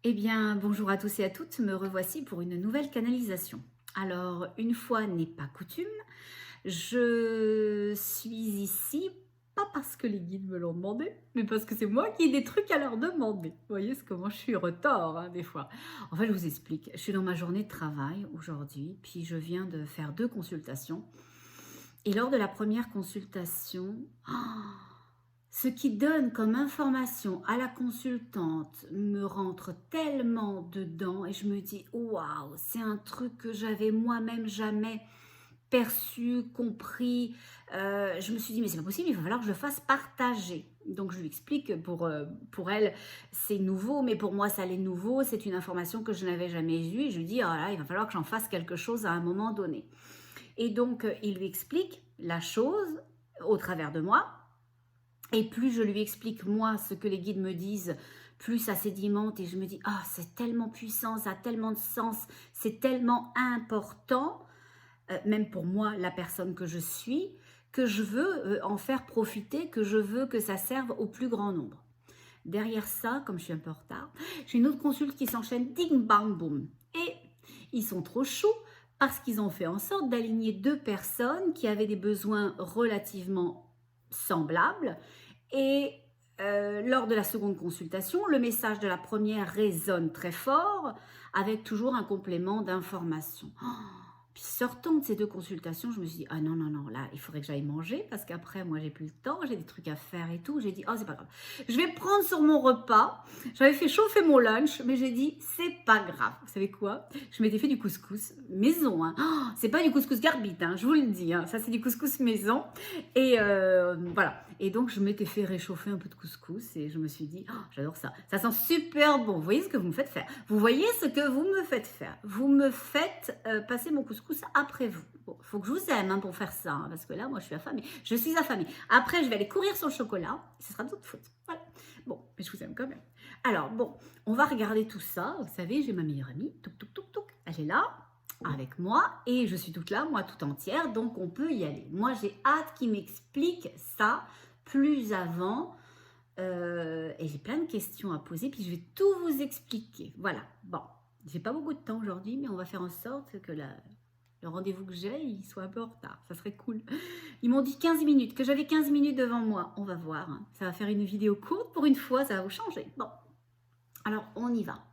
Eh bien, bonjour à tous et à toutes, me revoici pour une nouvelle canalisation. Alors, une fois n'est pas coutume, je suis ici pas parce que les guides me l'ont demandé, mais parce que c'est moi qui ai des trucs à leur demander. Vous voyez comment je suis retors des fois. En fait, je vous explique. Je suis dans ma journée de travail aujourd'hui, puis je viens de faire 2 consultations. Et lors de la première consultation, ce qui donne comme information à la consultante me rentre tellement dedans et je me dis waouh, c'est un truc que j'avais moi-même jamais perçu, compris. Je me suis dit mais c'est pas possible, il va falloir que je le fasse partager. Donc je lui explique que pour elle c'est nouveau, mais pour moi ça l'est nouveau, c'est une information que je n'avais jamais eue et je lui dis oh là, il va falloir que j'en fasse quelque chose à un moment donné. Et donc il lui explique la chose au travers de moi. Et plus je lui explique, moi, ce que les guides me disent, plus ça sédimente et je me dis, ah, c'est tellement puissant, ça a tellement de sens, c'est tellement important, même pour moi, la personne que je suis, que je veux en faire profiter, que je veux que ça serve au plus grand nombre. Derrière ça, comme je suis un peu en retard, j'ai une autre consulte qui s'enchaîne, ding, bang, boum. Et ils sont trop choux parce qu'ils ont fait en sorte d'aligner 2 personnes qui avaient des besoins relativement semblables et lors de la seconde consultation, le message de la première résonne très fort avec toujours un complément d'information. Puis sortant de ces 2 consultations, je me suis dit, ah non, non, non, là, il faudrait que j'aille manger parce qu'après, moi, j'ai plus le temps, j'ai des trucs à faire et tout. J'ai dit, oh, c'est pas grave. Je vais prendre sur mon repas. J'avais fait chauffer mon lunch, mais j'ai dit, c'est pas grave. Vous savez quoi? Je m'étais fait du couscous maison. Hein. Oh, c'est pas du couscous garbite, hein, je vous le dis. Hein. Ça, c'est du couscous maison. Et voilà. Et donc, je m'étais fait réchauffer un peu de couscous et je me suis dit, oh, j'adore ça. Ça sent super bon. Vous voyez ce que vous me faites faire. Vous voyez ce que vous me faites faire. Vous me faites passer mon couscous après vous. Bon, faut que je vous aime pour faire ça, hein, parce que là, moi, je suis affamée. Je suis affamée. Après, je vais aller courir sur le chocolat. Ce sera de votre faute. Voilà. Bon, mais je vous aime quand même. Alors, bon, on va regarder tout ça. Vous savez, j'ai ma meilleure amie. Touk, touk, touk, touk. Elle est là avec moi et je suis toute là, moi tout entière, donc on peut y aller. Moi, j'ai hâte qu'il m'explique ça plus avant. Et j'ai plein de questions à poser, puis je vais tout vous expliquer. Voilà. Bon, j'ai pas beaucoup de temps aujourd'hui, mais on va faire en sorte que le rendez-vous que j'ai, il soit un peu en retard. Ça serait cool. Ils m'ont dit 15 minutes, que j'avais 15 minutes devant moi. On va voir. Hein. Ça va faire une vidéo courte pour une fois, ça va vous changer. Bon, alors on y va.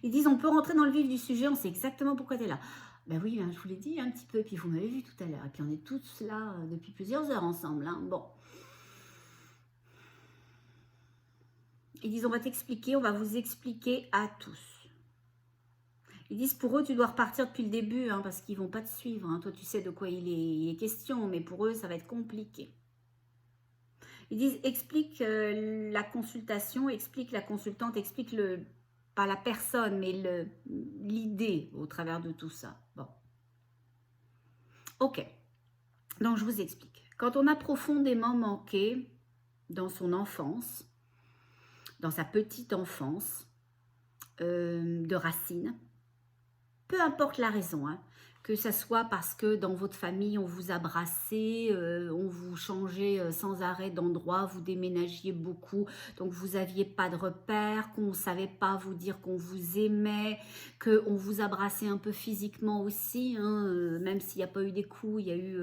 Ils disent on peut rentrer dans le vif du sujet, on sait exactement pourquoi tu es là. Ben oui, hein, je vous l'ai dit un petit peu, et puis vous m'avez vu tout à l'heure. Et puis on est tous là depuis plusieurs heures ensemble. Hein. Bon. Ils disent on va t'expliquer, on va vous expliquer à tous. Ils disent pour eux tu dois repartir depuis le début hein, parce qu'ils ne vont pas te suivre. Hein. Toi tu sais de quoi il est question, mais pour eux ça va être compliqué. Ils disent explique la consultation, explique la consultante, explique pas la personne, mais l'idée au travers de tout ça. Bon. Ok, donc je vous explique. Quand on a profondément manqué dans son enfance, dans sa petite enfance, de racines, peu importe la raison, hein, que ça soit parce que dans votre famille, on vous a brassé, on vous changeait sans arrêt d'endroit, vous déménagiez beaucoup, donc vous n'aviez pas de repères, qu'on ne savait pas vous dire qu'on vous aimait, qu'on vous a brassé un peu physiquement aussi, hein, même s'il n'y a pas eu des coups, il y a eu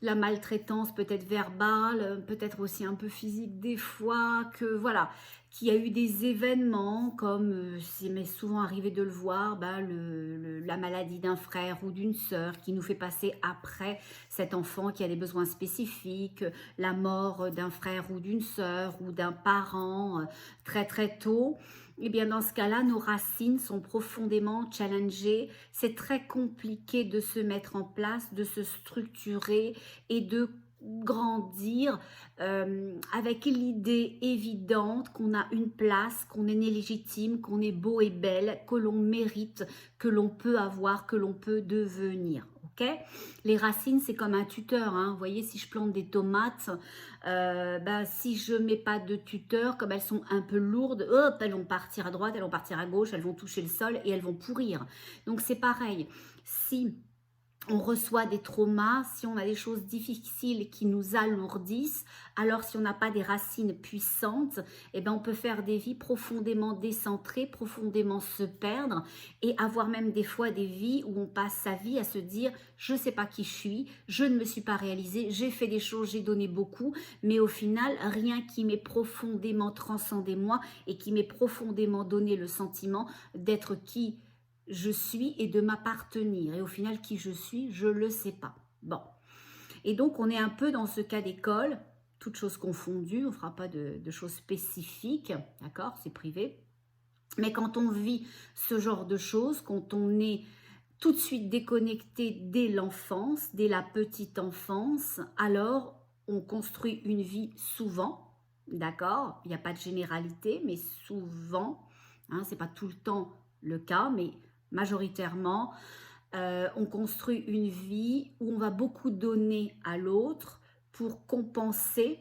la maltraitance peut-être verbale, peut-être aussi un peu physique des fois, que voilà, qu'il y a eu des événements comme, c'est m'est souvent arrivé de le voir, bah, la maladie d'un frère ou d'une sœur qui nous fait passer après cet enfant qui a des besoins spécifiques, la mort d'un frère ou d'une sœur ou d'un parent très très tôt. Eh bien, dans ce cas-là, nos racines sont profondément challengées. C'est très compliqué de se mettre en place, de se structurer et de grandir avec l'idée évidente qu'on a une place, qu'on est né légitime, qu'on est beau et belle, que l'on mérite, que l'on peut avoir, que l'on peut devenir. Okay, les racines, c'est comme un tuteur. Hein. Vous voyez, si je plante des tomates, ben, si je ne mets pas de tuteur, comme elles sont un peu lourdes, hop, elles vont partir à droite, elles vont partir à gauche, elles vont toucher le sol et elles vont pourrir. Donc, c'est pareil. Si On reçoit des traumas, si on a des choses difficiles qui nous alourdissent, alors si on n'a pas des racines puissantes, eh ben on peut faire des vies profondément décentrées, profondément se perdre et avoir même des fois des vies où on passe sa vie à se dire « je ne sais pas qui je suis, je ne me suis pas réalisée, j'ai fait des choses, j'ai donné beaucoup, mais au final, rien qui m'ait profondément transcendé moi et qui m'ait profondément donné le sentiment d'être qui je suis et de m'appartenir. Et au final, qui je suis, je ne le sais pas. Bon. Et donc, on est un peu dans ce cas d'école, toutes choses confondues, on ne fera pas de choses spécifiques, d'accord, c'est privé. Mais quand on vit ce genre de choses, quand on est tout de suite déconnecté dès l'enfance, dès la petite enfance, alors on construit une vie souvent, d'accord, il n'y a pas de généralité, mais souvent, hein, ce n'est pas tout le temps le cas, mais majoritairement, on construit une vie où on va beaucoup donner à l'autre pour compenser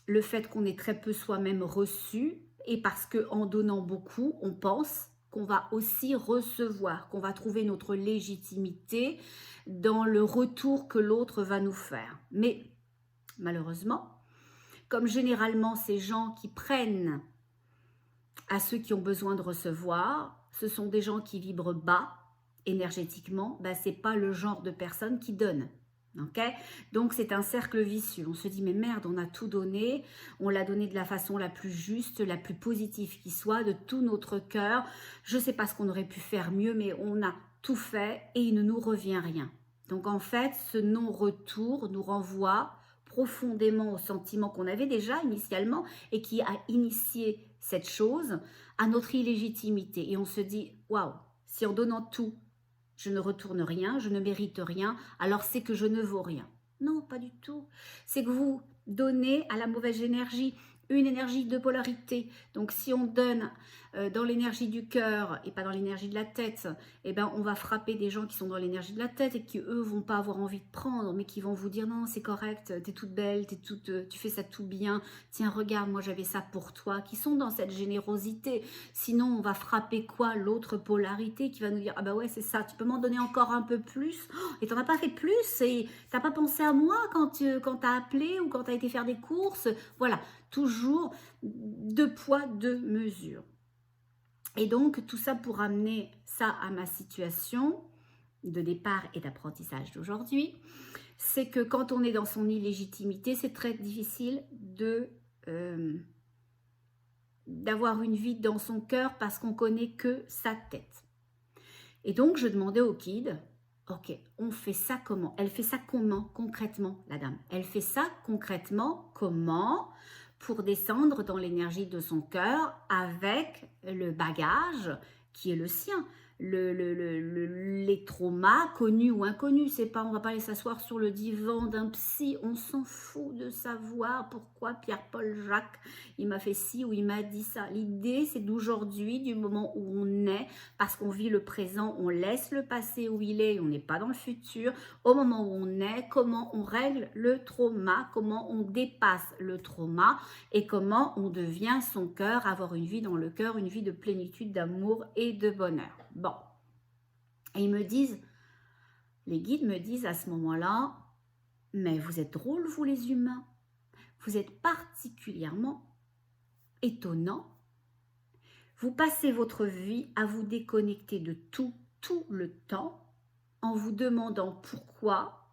le fait qu'on est très peu soi-même reçu et parce qu'en donnant beaucoup, on pense qu'on va aussi recevoir, qu'on va trouver notre légitimité dans le retour que l'autre va nous faire. Mais malheureusement, comme généralement ces gens qui prennent à ceux qui ont besoin de recevoir, ce sont des gens qui vibrent bas énergétiquement, ben, ce n'est pas le genre de personne qui donne. Okay, donc c'est un cercle vicieux. On se dit mais merde, on a tout donné, on l'a donné de la façon la plus juste, la plus positive qui soit, de tout notre cœur. Je ne sais pas ce qu'on aurait pu faire mieux, mais on a tout fait et il ne nous revient rien. Donc en fait, ce non-retour nous renvoie profondément au sentiment qu'on avait déjà initialement et qui a initié cette chose, à notre illégitimité. Et on se dit waouh, si en donnant tout, je ne retourne rien, je ne mérite rien, alors c'est que je ne vaux rien. Non, pas du tout. C'est que vous donnez à la mauvaise énergie une énergie de polarité. Donc si on donne dans l'énergie du cœur et pas dans l'énergie de la tête, eh ben, on va frapper des gens qui sont dans l'énergie de la tête et qui eux vont pas avoir envie de prendre, mais qui vont vous dire non, c'est correct, t'es toute belle, tu fais ça tout bien, tiens regarde, moi j'avais ça pour toi, qui sont dans cette générosité. Sinon on va frapper quoi? L'autre polarité qui va nous dire ah bah ouais c'est ça, tu peux m'en donner encore un peu plus, oh, et t'en as pas fait plus, et t'as pas pensé à moi quand t'as appelé ou quand t'as été faire des courses. Voilà, toujours deux poids, deux mesures. Et donc, tout ça pour amener ça à ma situation de départ et d'apprentissage d'aujourd'hui, c'est que quand on est dans son illégitimité, c'est très difficile d'avoir une vie dans son cœur parce qu'on connaît que sa tête. Et donc, je demandais au kid, ok, on fait ça comment? Elle fait ça comment concrètement, la dame? Elle fait ça concrètement comment? Pour descendre dans l'énergie de son cœur avec le bagage qui est le sien. Les traumas connus ou inconnus, c'est pas, on va pas aller s'asseoir sur le divan d'un psy, on s'en fout de savoir pourquoi Pierre-Paul Jacques il m'a fait ci ou il m'a dit ça. L'idée c'est d'aujourd'hui, du moment où on est, parce qu'on vit le présent, on laisse le passé où il est, on n'est pas dans le futur, au moment où on est, comment on règle le trauma, comment on dépasse le trauma et comment on devient son cœur, avoir une vie dans le cœur, une vie de plénitude, d'amour et de bonheur. Bon, et ils me disent, les guides me disent à ce moment-là, mais vous êtes drôles vous les humains, vous êtes particulièrement étonnants, vous passez votre vie à vous déconnecter de tout le temps en vous demandant pourquoi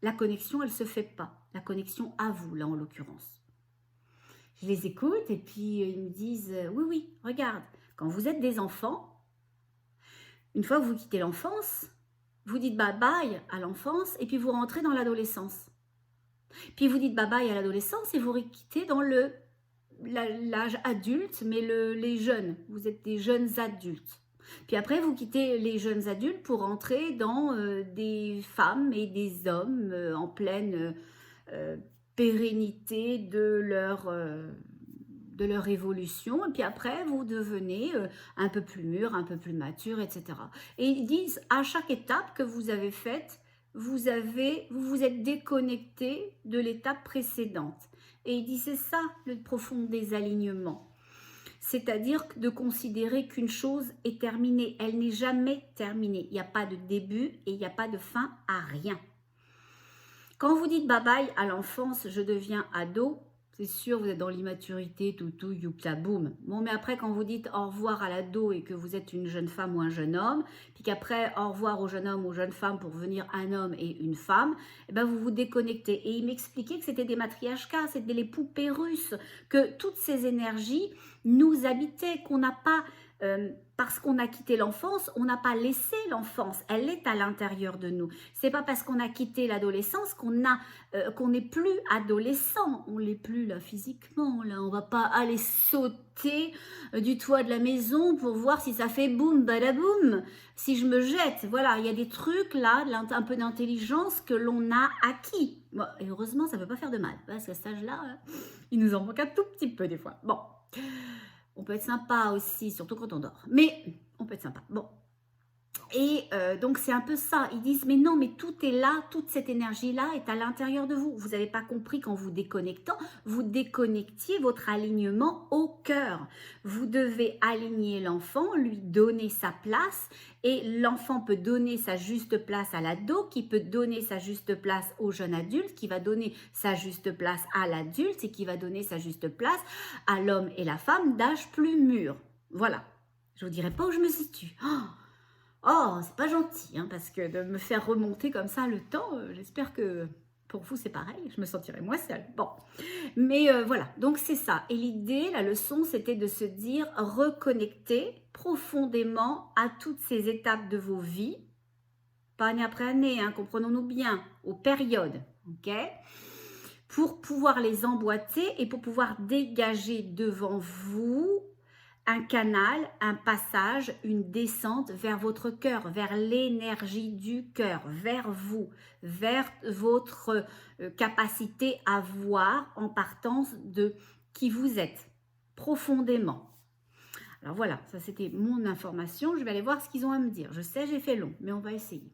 la connexion elle se fait pas, la connexion à vous là en l'occurrence. Je les écoute et puis ils me disent oui, regarde, quand vous êtes des enfants, une fois que vous quittez l'enfance, vous dites bye-bye à l'enfance et puis vous rentrez dans l'adolescence. Puis vous dites bye-bye à l'adolescence et vous quittez dans l'âge adulte, mais les jeunes. Vous êtes des jeunes adultes. Puis après, vous quittez les jeunes adultes pour entrer dans des femmes et des hommes en pleine pérennité de leur évolution, et puis après vous devenez un peu plus mûr, un peu plus mature, etc. Et ils disent à chaque étape que vous avez faite, vous vous êtes déconnecté de l'étape précédente. Et ils disent c'est ça le profond désalignement. C'est-à-dire de considérer qu'une chose est terminée. Elle n'est jamais terminée. Il n'y a pas de début et il n'y a pas de fin à rien. Quand vous dites bye-bye à l'enfance, je deviens ado, c'est sûr, vous êtes dans l'immaturité, toutou, youpla, boum. Bon, mais après, quand vous dites au revoir à l'ado et que vous êtes une jeune femme ou un jeune homme, puis qu'après, au revoir au jeune homme ou jeune femme pour devenir un homme et une femme, eh ben, vous vous déconnectez. Et il m'expliquait que c'était des matriarcas, c'était les poupées russes, que toutes ces énergies nous habitaient, qu'on n'a pas... parce qu'on a quitté l'enfance, on n'a pas laissé l'enfance, elle est à l'intérieur de nous. C'est pas parce qu'on a quitté l'adolescence qu'on n'est plus adolescent, on l'est plus là physiquement, là on va pas aller sauter du toit de la maison pour voir si ça fait boum badaboum, si je me jette, voilà, il y a des trucs là, un peu d'intelligence que l'on a acquis. Bon, et heureusement ça ne peut pas faire de mal, parce qu'à cet âge-là, il nous en manque un tout petit peu des fois. Bon. On peut être sympa aussi, surtout quand on dort. Mais on peut être sympa. Bon. Et donc, c'est un peu ça. Ils disent, mais non, mais tout est là, toute cette énergie-là est à l'intérieur de vous. Vous n'avez pas compris qu'en vous déconnectant, vous déconnectiez votre alignement au cœur. Vous devez aligner l'enfant, lui donner sa place. Et l'enfant peut donner sa juste place à l'ado, qui peut donner sa juste place au jeune adulte, qui va donner sa juste place à l'adulte et qui va donner sa juste place à l'homme et la femme d'âge plus mûr. Voilà. Je ne vous dirai pas où je me situe. Oh, c'est pas gentil, hein, parce que de me faire remonter comme ça le temps, j'espère que pour vous c'est pareil, je me sentirai moins seule. Bon, mais voilà, donc c'est ça. Et l'idée, la leçon, c'était de se dire reconnecter profondément à toutes ces étapes de vos vies, pas année après année, hein, comprenons-nous bien, aux périodes, ok, pour pouvoir les emboîter et pour pouvoir dégager devant vous un canal, un passage, une descente vers votre cœur, vers l'énergie du cœur, vers vous, vers votre capacité à voir en partance de qui vous êtes, profondément. Alors voilà, ça c'était mon information. Je vais aller voir ce qu'ils ont à me dire. Je sais, j'ai fait long, mais on va essayer.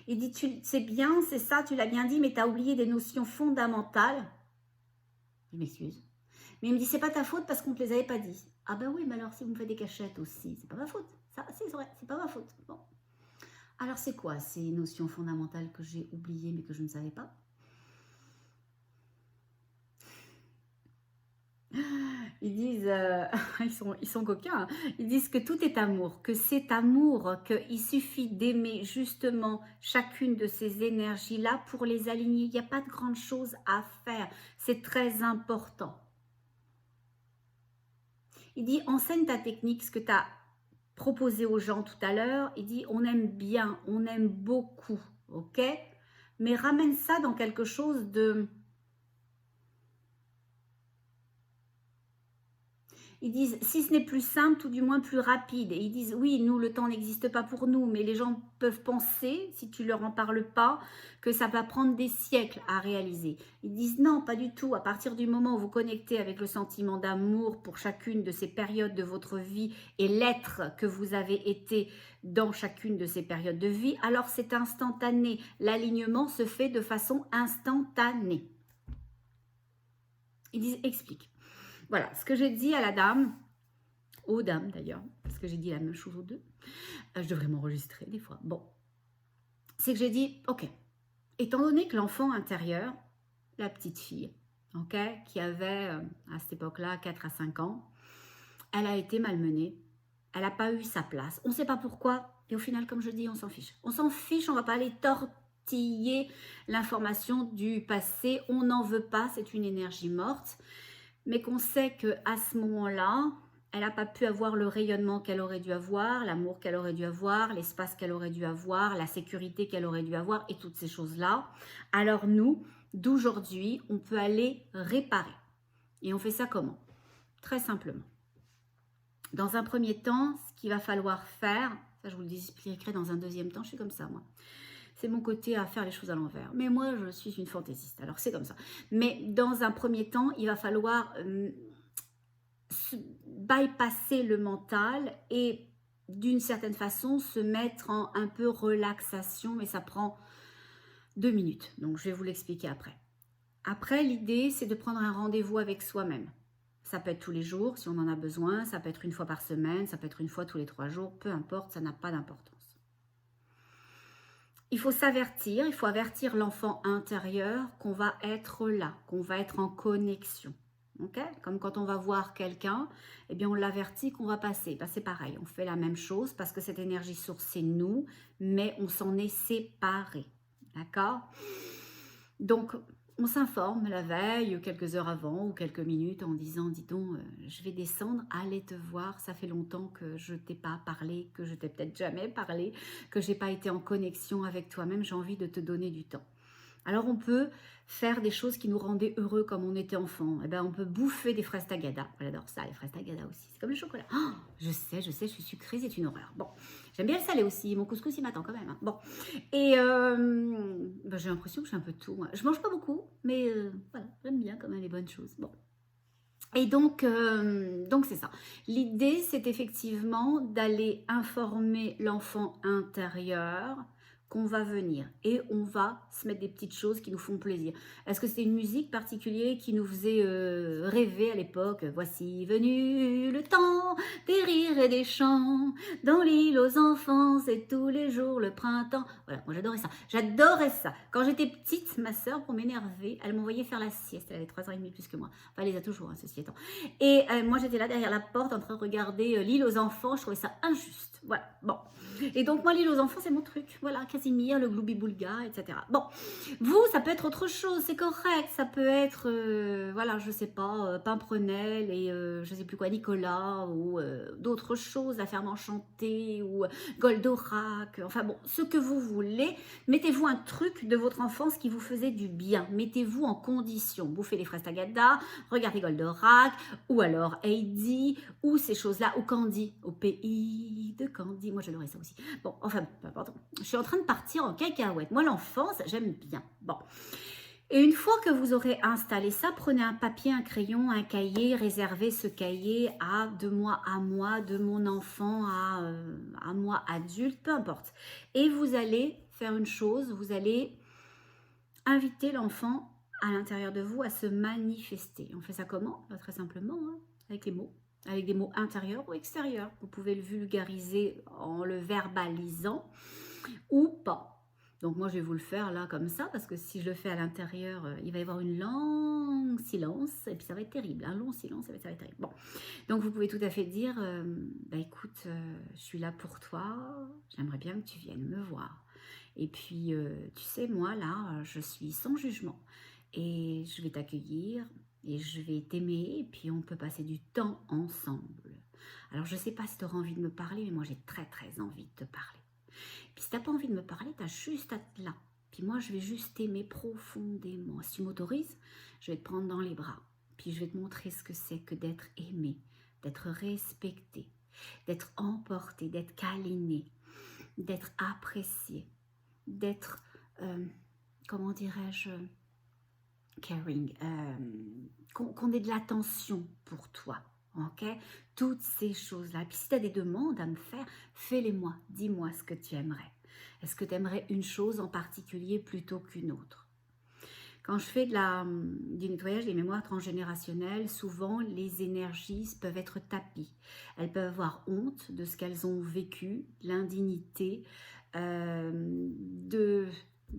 Il dit, c'est bien, c'est ça, tu l'as bien dit, mais tu as oublié des notions fondamentales. Je m'excuse. Mais il me dit, c'est pas ta faute parce qu'on ne te les avait pas dit. Ah ben oui, mais alors si vous me faites des cachettes aussi, c'est pas ma faute. Ça, c'est vrai, c'est pas ma faute. Bon. Alors c'est quoi ces notions fondamentales que j'ai oubliées mais que je ne savais pas? Ils disent, ils sont coquins, hein. Ils disent que tout est amour, que c'est amour, qu'il suffit d'aimer justement chacune de ces énergies-là pour les aligner. Il n'y a pas de grande chose à faire, c'est très important. Il dit, enseigne ta technique, ce que tu as proposé aux gens tout à l'heure. Il dit, on aime bien, on aime beaucoup, ok? Mais ramène ça dans quelque chose de... Ils disent, si ce n'est plus simple, tout du moins plus rapide. Et ils disent, oui, nous, le temps n'existe pas pour nous, mais les gens peuvent penser, si tu leur en parles pas, que ça va prendre des siècles à réaliser. Ils disent, non, pas du tout. À partir du moment où vous connectez avec le sentiment d'amour pour chacune de ces périodes de votre vie et l'être que vous avez été dans chacune de ces périodes de vie, alors c'est instantané. L'alignement se fait de façon instantanée. Ils disent, explique. Voilà, ce que j'ai dit à la dame, aux dames d'ailleurs, parce que j'ai dit la même chose aux deux, je devrais m'enregistrer des fois, bon, c'est que j'ai dit, ok, étant donné que l'enfant intérieur, la petite fille, ok, qui avait à cette époque-là 4 à 5 ans, elle a été malmenée, elle n'a pas eu sa place, on ne sait pas pourquoi, et au final, comme je dis, on s'en fiche, on ne va pas aller tortiller l'information du passé, on n'en veut pas, c'est une énergie morte, mais qu'on sait qu'à ce moment-là, elle n'a pas pu avoir le rayonnement qu'elle aurait dû avoir, l'amour qu'elle aurait dû avoir, l'espace qu'elle aurait dû avoir, la sécurité qu'elle aurait dû avoir et toutes ces choses-là. Alors nous, d'aujourd'hui, on peut aller réparer. Et on fait ça comment? Très simplement. Dans un premier temps, ce qu'il va falloir faire, ça je vous le expliquerai dans un deuxième temps, je suis comme ça moi. C'est mon côté à faire les choses à l'envers. Mais moi, je suis une fantaisiste, alors c'est comme ça. Mais dans un premier temps, il va falloir bypasser le mental et d'une certaine façon se mettre en un peu relaxation, mais ça prend 2 minutes. Donc, je vais vous l'expliquer après. Après, l'idée, c'est de prendre un rendez-vous avec soi-même. Ça peut être tous les jours, si on en a besoin, ça peut être une fois par semaine, ça peut être une fois tous les 3 jours, peu importe, ça n'a pas d'importance. Il faut s'avertir, il faut avertir l'enfant intérieur qu'on va être là, qu'on va être en connexion. Okay, comme quand on va voir quelqu'un, eh bien on l'avertit qu'on va passer. Ben, c'est pareil, on fait la même chose parce que cette énergie source, c'est nous, mais on s'en est séparés. D'accord? Donc, on s'informe la veille, quelques heures avant ou quelques minutes en disant, dis donc, je vais descendre, aller te voir, ça fait longtemps que je t'ai pas parlé, que je t'ai peut-être jamais parlé, que j'ai pas été en connexion avec toi-même, j'ai envie de te donner du temps. Alors on peut faire des choses qui nous rendaient heureux comme on était enfant. Eh ben, on peut bouffer des fraises tagada. J'adore ça, les fraises tagada aussi. C'est comme le chocolat. Oh, je sais, je suis sucrée, c'est une horreur. Bon, j'aime bien le salé aussi. Mon couscous, il m'attend quand même. Hein. Bon, et ben, j'ai l'impression que je fais un peu de tout. Moi. Je mange pas beaucoup, mais voilà, j'aime bien quand même les bonnes choses. Bon. Et donc c'est ça. L'idée, c'est effectivement d'aller informer l'enfant intérieur qu'on va venir et on va se mettre des petites choses qui nous font plaisir. Est-ce que c'était une musique particulière qui nous faisait rêver à l'époque? Voici venu le temps des rires et des chants dans l'île aux enfants, c'est tous les jours le printemps. Voilà, moi j'adorais ça. J'adorais ça. Quand j'étais petite, ma soeur, pour m'énerver, elle m'envoyait faire la sieste. Elle avait 3 ans et demi plus que moi. Enfin, elle les a toujours, hein, ceci étant. Et moi j'étais là derrière la porte en train de regarder l'île aux enfants. Je trouvais ça injuste. Voilà, bon. Et donc moi l'île aux enfants c'est mon truc, voilà, Casimir, le Gloubi-Boulga, etc. Bon, vous ça peut être autre chose, c'est correct, ça peut être, voilà, je sais pas, Pimprenel et je sais plus quoi, Nicolas, ou d'autres choses, La Ferme Enchantée, ou Goldorak, enfin bon, ce que vous voulez, mettez-vous un truc de votre enfance qui vous faisait du bien, mettez-vous en condition, bouffez les fraises Tagada, regardez Goldorak, ou alors Heidi, ou ces choses-là, ou Candy, au pays de Candy, moi j'adorais ça aussi. Bon, enfin, peu importe. Je suis en train de partir en cacahuète. Moi, l'enfance, j'aime bien. Bon. Et une fois que vous aurez installé ça, prenez un papier, un crayon, un cahier, réservez ce cahier de moi à moi, de mon enfant à moi adulte, peu importe. Et vous allez faire une chose, vous allez inviter l'enfant à l'intérieur de vous à se manifester. On fait ça comment? Très simplement, hein, avec les mots. Avec des mots intérieurs ou extérieurs. Vous pouvez le vulgariser en le verbalisant ou pas. Donc moi je vais vous le faire là comme ça parce que si je le fais à l'intérieur, il va y avoir une longue silence et puis ça va être terrible. Un long silence, ça va être terrible. Bon, donc vous pouvez tout à fait dire, bah écoute, je suis là pour toi, j'aimerais bien que tu viennes me voir. Et puis tu sais, moi là, je suis sans jugement et je vais t'accueillir. Et je vais t'aimer, et puis on peut passer du temps ensemble. Alors, je ne sais pas si tu auras envie de me parler, mais moi, j'ai très, très envie de te parler. Puis, si tu n'as pas envie de me parler, tu as juste à être là. Puis, moi, je vais juste t'aimer profondément. Si tu m'autorises, je vais te prendre dans les bras. Puis, je vais te montrer ce que c'est que d'être aimé, d'être respecté, d'être emporté, d'être câliné, d'être apprécié, d'être, comment dirais-je, caring, qu'on ait de l'attention pour toi, ok? Toutes ces choses-là. Puis si tu as des demandes à me faire, fais-les-moi. Dis-moi ce que tu aimerais. Est-ce que tu aimerais une chose en particulier plutôt qu'une autre? Quand je fais du nettoyage des mémoires transgénérationnelles, souvent les énergies peuvent être tapies. Elles peuvent avoir honte de ce qu'elles ont vécu, l'indignité, de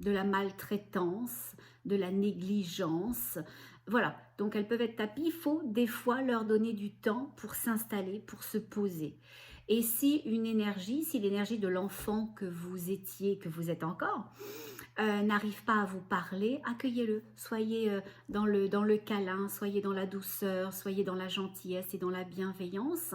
la maltraitance, de la négligence. Voilà, donc elles peuvent être tapies. Il faut des fois leur donner du temps pour s'installer, pour se poser. Et si l'énergie de l'enfant que vous étiez, que vous êtes encore, n'arrive pas à vous parler, accueillez-le. Soyez dans le câlin, soyez dans la douceur, soyez dans la gentillesse et dans la bienveillance.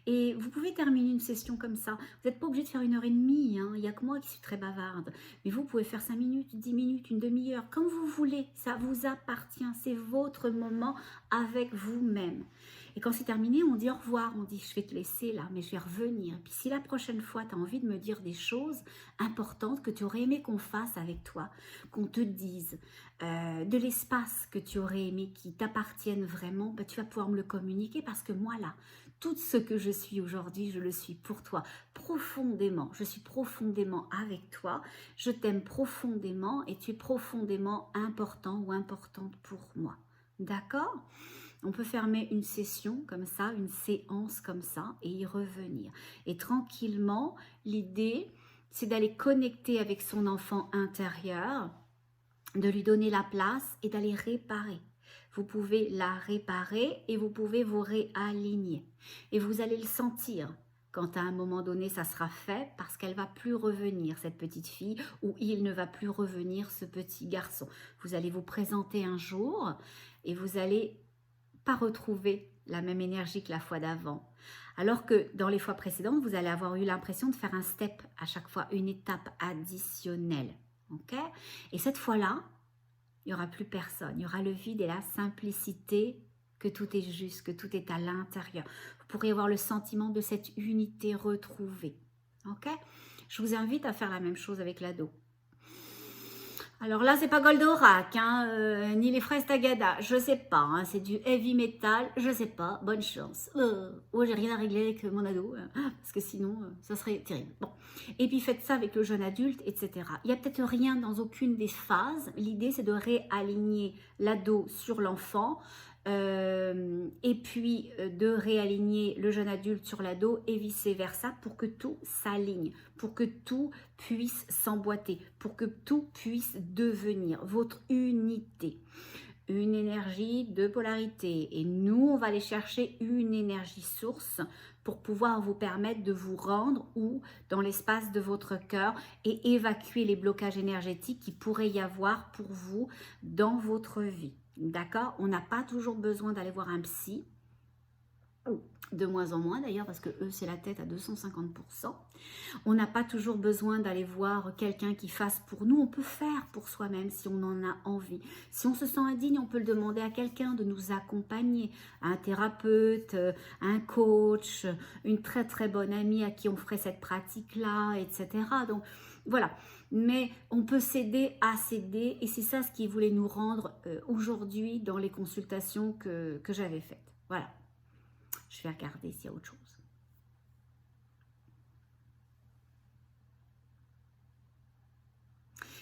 Et vous pouvez terminer une session comme ça. Vous n'êtes pas obligé de faire 1h30, hein. Il n'y a que moi qui suis très bavarde. Mais vous pouvez faire 5 minutes, 10 minutes, une demi-heure, comme vous voulez. Ça vous appartient, c'est votre moment avec vous-même. Et quand c'est terminé, on dit au revoir, on dit je vais te laisser là, mais je vais revenir. Puis si la prochaine fois, tu as envie de me dire des choses importantes que tu aurais aimé qu'on fasse avec avec toi, qu'on te dise de l'espace que tu aurais aimé qui t'appartienne vraiment, ben, tu vas pouvoir me le communiquer parce que moi là, tout ce que je suis aujourd'hui, je le suis pour toi, profondément. Je suis profondément avec toi, je t'aime profondément et tu es profondément important ou importante pour moi. D'accord ? On peut fermer une session comme ça, une séance comme ça et y revenir. Et tranquillement, l'idée, c'est d'aller connecter avec son enfant intérieur, de lui donner la place et d'aller réparer. Vous pouvez la réparer et vous pouvez vous réaligner. Et vous allez le sentir quand à un moment donné ça sera fait parce qu'elle va plus revenir, cette petite fille, ou il ne va plus revenir, ce petit garçon. Vous allez vous présenter un jour et vous allez pas retrouver la même énergie que la fois d'avant. Alors que dans les fois précédentes, vous allez avoir eu l'impression de faire un step à chaque fois, une étape additionnelle. Okay ? Et cette fois-là, il n'y aura plus personne. Il y aura le vide et la simplicité, que tout est juste, que tout est à l'intérieur. Vous pourrez avoir le sentiment de cette unité retrouvée. Okay ? Je vous invite à faire la même chose avec l'ado. Alors là, c'est pas Goldorak, hein, ni les fraises Tagada, je sais pas, hein, c'est du heavy metal, je sais pas, bonne chance. Oh, j'ai rien à régler avec mon ado, parce que sinon, ça serait terrible. Bon, et puis faites ça avec le jeune adulte, etc. Il n'y a peut-être rien dans aucune des phases, l'idée c'est de réaligner l'ado sur l'enfant, et puis de réaligner le jeune adulte sur l'ado et vice versa pour que tout s'aligne, pour que tout puisse s'emboîter, pour que tout puisse devenir votre unité, une énergie de polarité. Et nous, on va aller chercher une énergie source pour pouvoir vous permettre de vous rendre ou dans l'espace de votre cœur et évacuer les blocages énergétiques qui pourrait y avoir pour vous dans votre vie. D'accord ? On n'a pas toujours besoin d'aller voir un psy, de moins en moins d'ailleurs, parce que eux, c'est la tête à 250%. On n'a pas toujours besoin d'aller voir quelqu'un qui fasse pour nous. On peut faire pour soi-même si on en a envie. Si on se sent indigne, on peut le demander à quelqu'un de nous accompagner, un thérapeute, un coach, une très très bonne amie à qui on ferait cette pratique-là, etc. Donc voilà. Mais on peut s'aider à s'aider et c'est ça ce qui voulait nous rendre aujourd'hui dans les consultations que j'avais faites. Voilà. Je vais regarder s'il y a autre chose.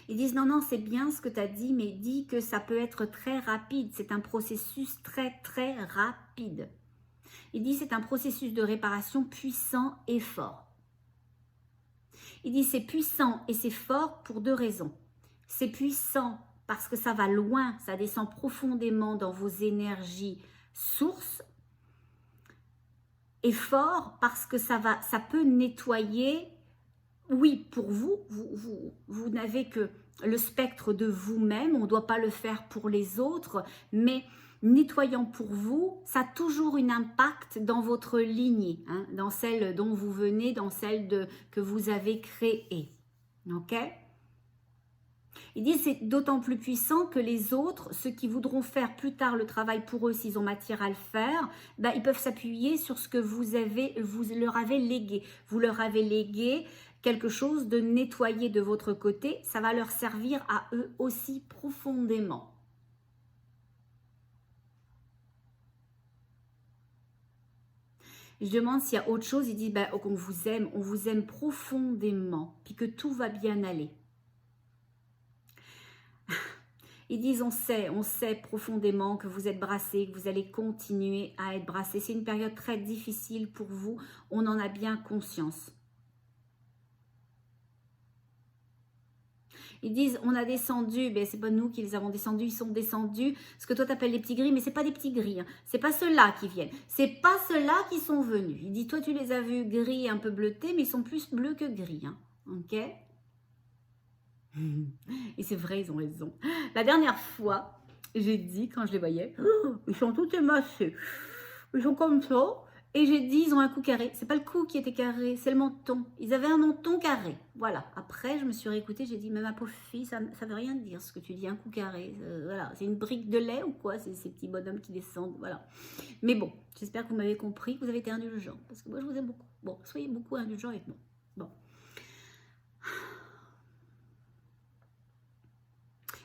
Ils disent non, non, c'est bien ce que tu as dit, mais dis que ça peut être très rapide. C'est un processus très, très rapide. Il dit c'est un processus de réparation puissant et fort. Il dit c'est puissant et c'est fort pour deux raisons. C'est puissant parce que ça va loin, ça descend profondément dans vos énergies sources. Et fort parce que ça peut nettoyer. Oui, pour vous, vous n'avez que le spectre de vous-même, on ne doit pas le faire pour les autres, mais nettoyant pour vous, ça a toujours un impact dans votre lignée, hein, dans celle dont vous venez, dans celle que vous avez créée. Ok ? Il dit c'est d'autant plus puissant que les autres, ceux qui voudront faire plus tard le travail pour eux s'ils ont matière à le faire, ben, ils peuvent s'appuyer sur ce que vous leur avez légué. Vous leur avez légué quelque chose de nettoyé de votre côté, ça va leur servir à eux aussi profondément. Je demande s'il y a autre chose, il dit ben, on vous aime profondément, puis que tout va bien aller. Ils disent on sait profondément que vous êtes brassé, que vous allez continuer à être brassé. C'est une période très difficile pour vous, on en a bien conscience. Ils disent on a descendu, ben c'est pas nous qui les avons descendus, ils sont descendus, ce que toi tu appelles les petits gris, mais c'est pas des petits gris, hein. C'est pas ceux-là qui viennent, c'est pas ceux-là qui sont venus. Il dit toi tu les as vus gris un peu bleutés, mais ils sont plus bleus que gris, hein. Ok. Et c'est vrai, ils ont raison. La dernière fois, j'ai dit, quand je les voyais, oh, ils sont tous émassés. Ils sont comme ça. Et j'ai dit, ils ont un cou carré. C'est pas le cou qui était carré, c'est le menton. Ils avaient un menton carré. Voilà. Après, je me suis réécoutée, j'ai dit, mais ma pauvre fille, ça veut rien dire ce que tu dis, un cou carré. Voilà. C'est une brique de lait ou quoi? C'est ces petits bonhommes qui descendent. Voilà. Mais bon, j'espère que vous m'avez compris, que vous avez été indulgents. Parce que moi, je vous aime beaucoup. Bon, soyez beaucoup indulgents avec moi. Bon.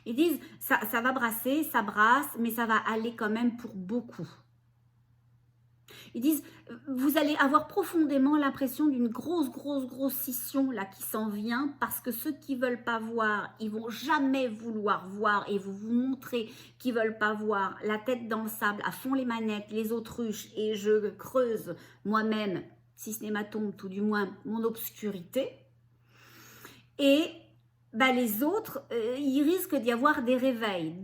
Ils disent, ça va brasser, ça brasse, mais ça va aller quand même pour beaucoup. Ils disent, vous allez avoir profondément l'impression d'une grosse scission là qui s'en vient, parce que ceux qui veulent pas voir, ils vont jamais vouloir voir et vous montrer qu'ils veulent pas voir, la tête dans le sable, à fond les manettes, les autruches, et je creuse moi-même, si ce n'est ma tombe, tout du moins mon obscurité. Et bah, les autres, il risque d'y avoir des réveils,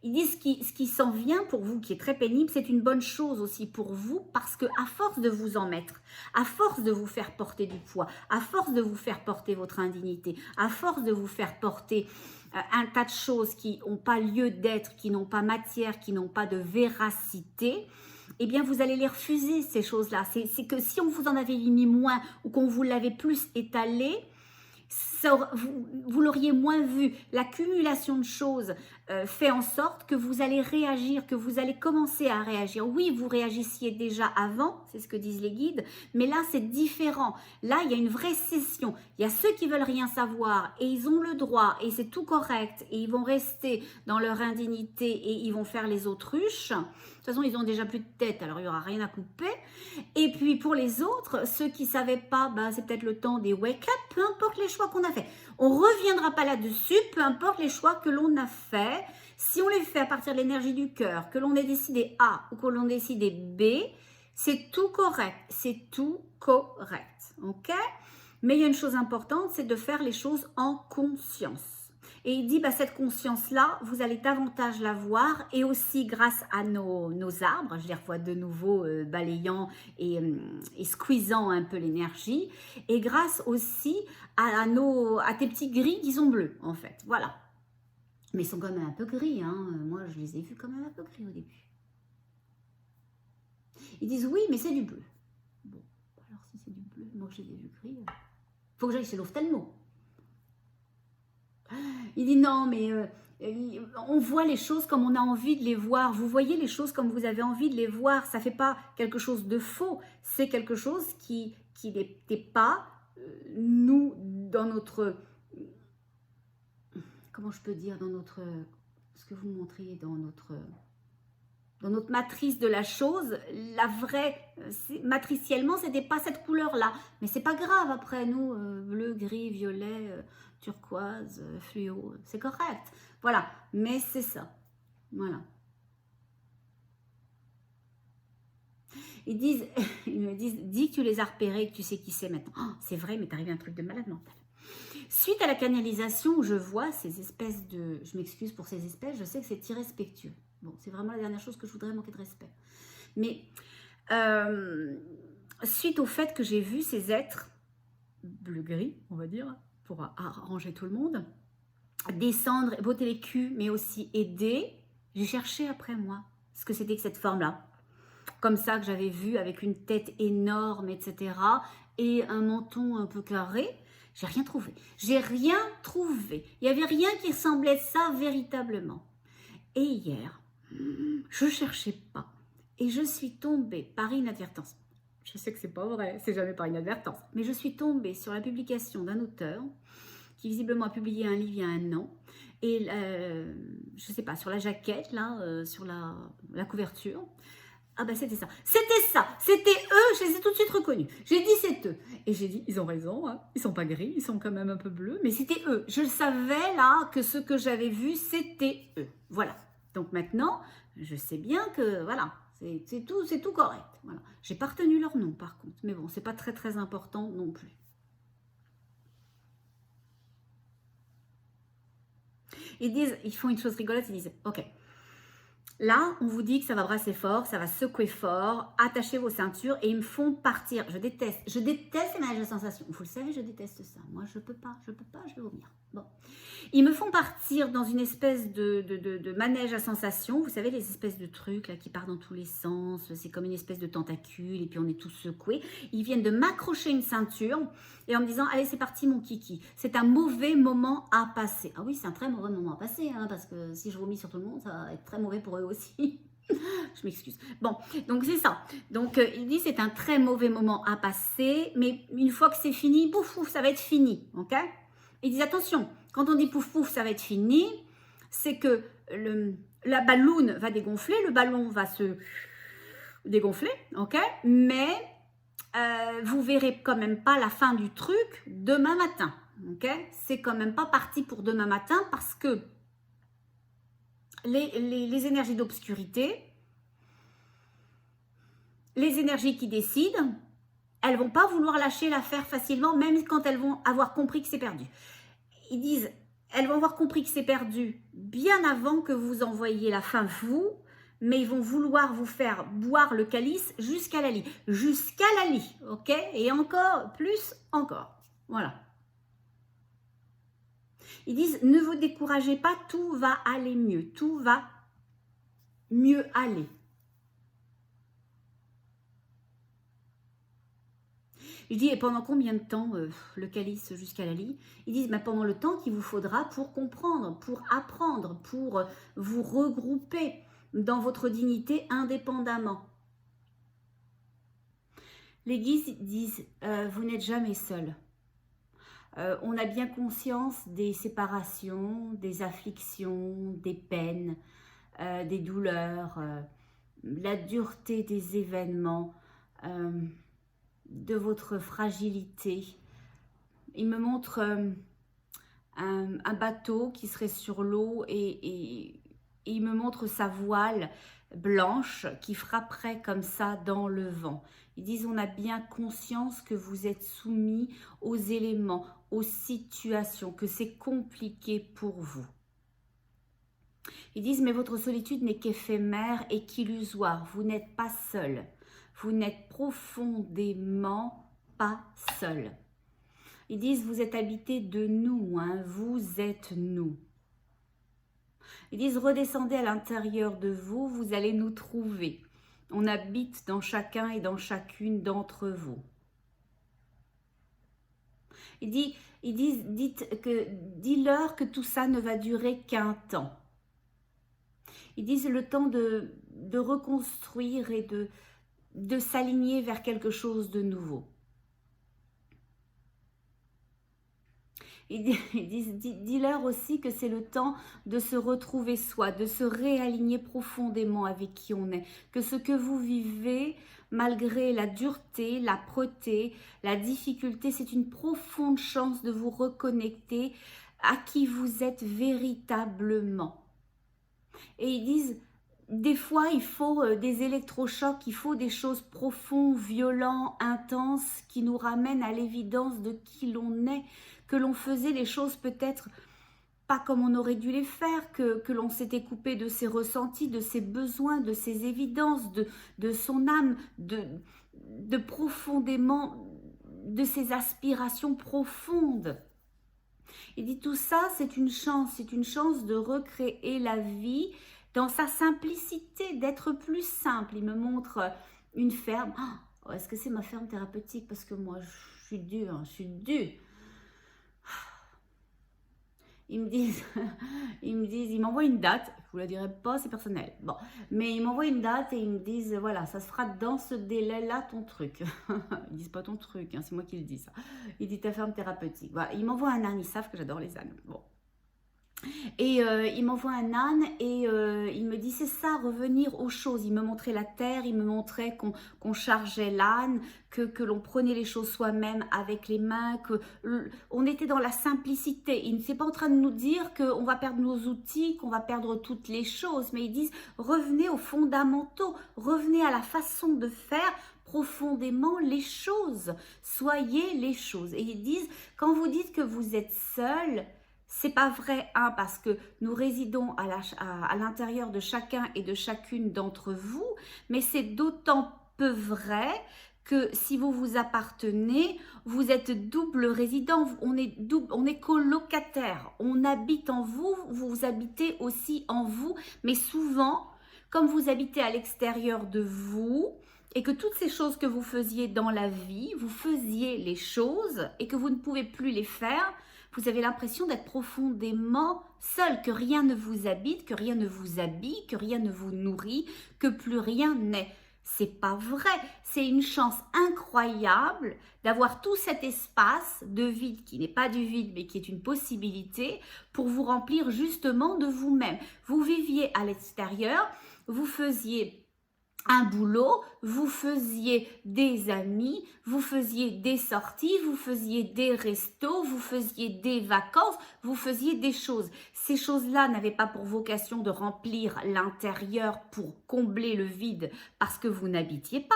ils disent ce qui s'en vient pour vous, qui est très pénible, c'est une bonne chose aussi pour vous, parce que à force de vous en mettre, à force de vous faire porter du poids, à force de vous faire porter votre indignité, à force de vous faire porter un tas de choses qui n'ont pas lieu d'être, qui n'ont pas matière, qui n'ont pas de véracité, eh bien vous allez les refuser, ces choses-là. C'est que si on vous en avait mis moins ou qu'on vous l'avait plus étalé, vous l'auriez moins vu. L'accumulation de choses fait en sorte que vous allez réagir, que vous allez commencer à réagir. Oui, vous réagissiez déjà avant, c'est ce que disent les guides, mais là c'est différent. Là il y a une vraie scission. Il y a ceux qui veulent rien savoir et ils ont le droit et c'est tout correct et ils vont rester dans leur indignité et ils vont faire les autruches. De toute façon, ils ont déjà plus de tête, alors il n'y aura rien à couper. Et puis pour les autres, ceux qui ne savaient pas, ben, c'est peut-être le temps des wake-up, peu importe les choix qu'on a fait. On ne reviendra pas là-dessus, peu importe les choix que l'on a fait. Si on les fait à partir de l'énergie du cœur, que l'on ait décidé A ou que l'on ait décidé B, c'est tout correct, c'est tout correct, ok? Mais il y a une chose importante, c'est de faire les choses en conscience. Et il dit, bah, cette conscience-là, vous allez davantage la voir, et aussi grâce à nos arbres, je les revois de nouveau balayant et squeezant un peu l'énergie, et grâce aussi à tes petits gris qui sont bleus, en fait, voilà. Mais ils sont quand même un peu gris, hein. Moi je les ai vus quand même un peu gris au début. Ils disent, oui, mais c'est du bleu. Bon, alors si c'est du bleu, moi je les ai vus gris, faut que j'aille chez l'ophtalmo. Il dit non, mais on voit les choses comme on a envie de les voir. Vous voyez les choses comme vous avez envie de les voir. Ça ne fait pas quelque chose de faux. C'est quelque chose qui n'était pas, nous, dans notre... Comment je peux dire, dans notre... Ce que vous montriez dans notre matrice de la chose, la vraie, matriciellement, ce n'était pas cette couleur-là. Mais c'est pas grave, après, nous, bleu, gris, violet, turquoise, fluo, c'est correct. Voilà, mais c'est ça. Voilà. Ils me disent, dis que tu les as repérés, que tu sais qui c'est maintenant. Oh, c'est vrai, mais t'arrives à un truc de malade mental. Suite à la canalisation, je vois ces espèces de... Je m'excuse pour ces espèces, je sais que c'est irrespectueux. Bon, c'est vraiment la dernière chose que je voudrais manquer de respect. Mais suite au fait que j'ai vu ces êtres bleu-gris, on va dire, pour arranger tout le monde, descendre, botter les culs, mais aussi aider, j'ai cherché après moi ce que c'était que cette forme-là. Comme ça que j'avais vu avec une tête énorme, etc. Et un menton un peu carré. J'ai rien trouvé. J'ai rien trouvé. Il n'y avait rien qui ressemblait à ça véritablement. Et hier, je ne cherchais pas. Et je suis tombée par inadvertance. Je sais que c'est pas vrai, c'est jamais par inadvertance. Mais je suis tombée sur la publication d'un auteur qui visiblement a publié un livre il y a un an. Et je ne sais pas, sur la jaquette, là, sur la couverture. Ah ben c'était ça, c'était eux, je les ai tout de suite reconnus. J'ai dit c'est eux. Et j'ai dit, ils ont raison, hein. Ils sont pas gris, ils sont quand même un peu bleus, mais c'était eux. Je savais là que ce que j'avais vu, c'était eux. Voilà. Donc maintenant, je sais bien que, voilà, c'est tout correct. Voilà. J'ai pas retenu leur nom par contre, mais bon, c'est pas très important non plus. Ils font une chose rigolote, ils disent, ok, là, on vous dit que ça va brasser fort, ça va secouer fort, attachez vos ceintures et ils me font partir. Je déteste les manèges de sensation. Vous le savez, je déteste ça. Moi, je peux pas, je vais vomir. Bon. Ils me font partir dans une espèce de manège à sensation. Vous savez, les espèces de trucs là qui partent dans tous les sens. C'est comme une espèce de tentacule et puis on est tous secoués. Ils viennent de m'accrocher une ceinture et en me disant, allez, c'est parti mon kiki. C'est un mauvais moment à passer. Ah oui, c'est un très mauvais moment à passer, hein, parce que si je vomis sur tout le monde, ça va être très mauvais pour eux aussi. Je m'excuse. Bon, donc c'est ça. Donc, il dit c'est un très mauvais moment à passer, mais une fois que c'est fini, pouf, pouf, ça va être fini, ok? Ils disent attention, quand on dit pouf, pouf, ça va être fini, c'est que la balloune va dégonfler, le ballon va se dégonfler, ok? Mais vous verrez quand même pas la fin du truc demain matin, ok? C'est quand même pas parti pour demain matin parce que les énergies d'obscurité, les énergies qui décident, elles vont pas vouloir lâcher l'affaire facilement, même quand elles vont avoir compris que c'est perdu. Ils disent, elles vont avoir compris que c'est perdu bien avant que vous envoyiez la fin vous, mais ils vont vouloir vous faire boire le calice jusqu'à la lie. Jusqu'à la lie, ok? Et encore, plus encore. Voilà. Ils disent, ne vous découragez pas, tout va aller mieux. Tout va mieux aller. Je dis, et pendant combien de temps le calice jusqu'à la lie? Ils disent, pendant le temps qu'il vous faudra pour comprendre, pour apprendre, pour vous regrouper dans votre dignité indépendamment. Les guides disent, vous n'êtes jamais seul. On a bien conscience des séparations, des afflictions, des peines, des douleurs, la dureté des événements, de votre fragilité. Il me montre un bateau qui serait sur l'eau et il me montre sa voile blanche qui frapperait comme ça dans le vent. Ils disent, on a bien conscience que vous êtes soumis aux éléments, aux situations, que c'est compliqué pour vous. Ils disent, mais votre solitude n'est qu'éphémère et qu'illusoire. Vous n'êtes pas seul. Vous n'êtes profondément pas seul. Ils disent, vous êtes habité de nous, hein, vous êtes nous. Ils disent, redescendez à l'intérieur de vous, vous allez nous trouver. On habite dans chacun et dans chacune d'entre vous. Ils disent, dis-leur que tout ça ne va durer qu'un temps. Ils disent le temps de reconstruire et de s'aligner vers quelque chose de nouveau. Ils disent, dis-leur aussi que c'est le temps de se retrouver soi, de se réaligner profondément avec qui on est. Que ce que vous vivez, malgré la dureté, l'âpreté, la difficulté, c'est une profonde chance de vous reconnecter à qui vous êtes véritablement. Et ils disent, des fois, il faut des électrochocs, il faut des choses profondes, violentes, intenses, qui nous ramènent à l'évidence de qui l'on est, que l'on faisait les choses peut-être pas comme on aurait dû les faire, que l'on s'était coupé de ses ressentis, de ses besoins, de ses évidences, de son âme, de profondément, de ses aspirations profondes. Il dit tout ça, c'est une chance de recréer la vie dans sa simplicité, d'être plus simple. Il me montre une ferme. Oh, est-ce que c'est ma ferme thérapeutique? Parce que moi, je suis dure, je suis dure. Ils ils m'envoient une date, je vous la dirai pas, c'est personnel. Bon, mais ils m'envoient une date et ils me disent, voilà, ça se fera dans ce délai-là ton truc. Ils disent pas ton truc, hein, c'est moi qui le dis ça. Ils disent ta ferme thérapeutique. Voilà, ils m'envoient un âne, ils savent que j'adore les ânes. Bon. Et il m'envoie un âne et il me dit c'est ça, revenir aux choses. Il me montrait la terre, il me montrait qu'on chargeait l'âne, que l'on prenait les choses soi-même avec les mains, qu'on était dans la simplicité. Il ne s'est pas en train de nous dire qu'on va perdre nos outils, qu'on va perdre toutes les choses, mais ils disent revenez aux fondamentaux, revenez à la façon de faire profondément les choses, soyez les choses. Et ils disent quand vous dites que vous êtes seul, c'est pas vrai, parce que nous résidons à l'intérieur de chacun et de chacune d'entre vous, mais c'est d'autant peu vrai que si vous vous appartenez, vous êtes double résident, on est colocataire, on habite en vous, vous habitez aussi en vous, mais souvent, comme vous habitez à l'extérieur de vous, et que toutes ces choses que vous faisiez dans la vie, vous faisiez les choses et que vous ne pouvez plus les faire, vous avez l'impression d'être profondément seul, que rien ne vous habite, que rien ne vous habille, que rien ne vous nourrit, que plus rien n'est. C'est pas vrai, c'est une chance incroyable d'avoir tout cet espace de vide qui n'est pas du vide mais qui est une possibilité pour vous remplir justement de vous-même. Vous viviez à l'extérieur, vous faisiez un boulot, vous faisiez des amis, vous faisiez des sorties, vous faisiez des restos, vous faisiez des vacances, vous faisiez des choses. Ces choses-là n'avaient pas pour vocation de remplir l'intérieur pour combler le vide parce que vous n'habitiez pas